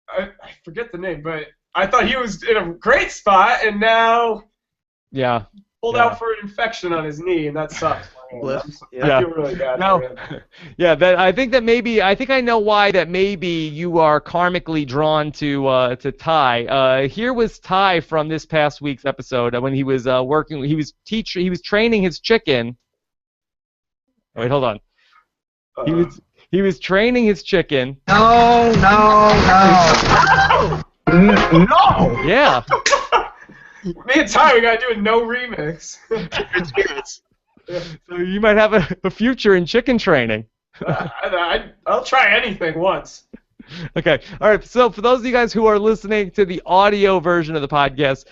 Speaker 2: I forget the name, but I thought he was in a great spot, and now pulled out for an infection on his knee, and that sucks. I feel really bad for him.
Speaker 1: Yeah, I think I know why that maybe you are karmically drawn to Ty. Here was Ty from this past week's episode when he was working. He was training his chicken. Oh, wait, hold on. He was training his chicken.
Speaker 4: No.
Speaker 1: Yeah.
Speaker 2: Me and Ty, we gotta do a no remix.
Speaker 1: So you might have a future in chicken training.
Speaker 2: I'll try anything once.
Speaker 1: Okay. All right. So for those of you guys who are listening to the audio version of the podcast,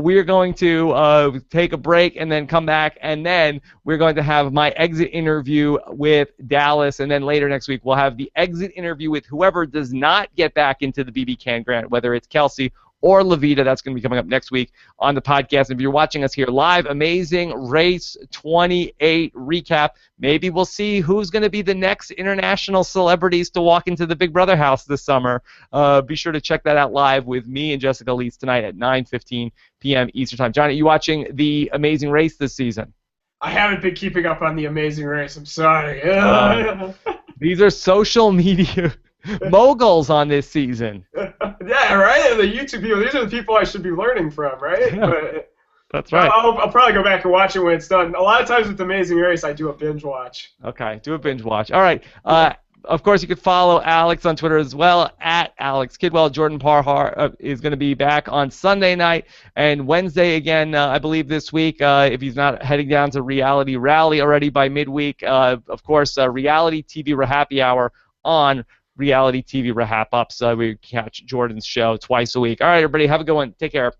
Speaker 1: we are going to take a break and then come back, and then we're going to have my exit interview with Dallas, and then later next week we'll have the exit interview with whoever does not get back into the BB Can grant, whether it's Kelsey or Levita. That's going to be coming up next week on the podcast. If you're watching us here live, amazing race 28 recap. Maybe we'll see who's going to be the next international celebrities to walk into the Big Brother house this summer. Be sure to check that out live with me and Jessica Leeds tonight at 9:15 p.m. Eastern Time. Johnny, you watching the amazing race this season?
Speaker 2: I haven't been keeping up on the Amazing Race. I'm sorry.
Speaker 1: These are social media moguls on this season.
Speaker 2: Yeah, right? And the YouTube people, these are the people I should be learning from, right?
Speaker 1: Yeah,
Speaker 2: but
Speaker 1: that's right.
Speaker 2: I'll probably go back and watch it when it's done. A lot of times with Amazing Race, I do a binge watch.
Speaker 1: Okay, do a binge watch. All right. Of course, you could follow Alex on Twitter as well, at Alex Kidwell. Jordan Parhar is going to be back on Sunday night and Wednesday again, I believe, this week, if he's not heading down to Reality Rally already by midweek. Of course, Reality TV Happy Hour on Reality TV Wrap Ups. We catch Jordan's show twice a week. All right, everybody, have a good one. Take care.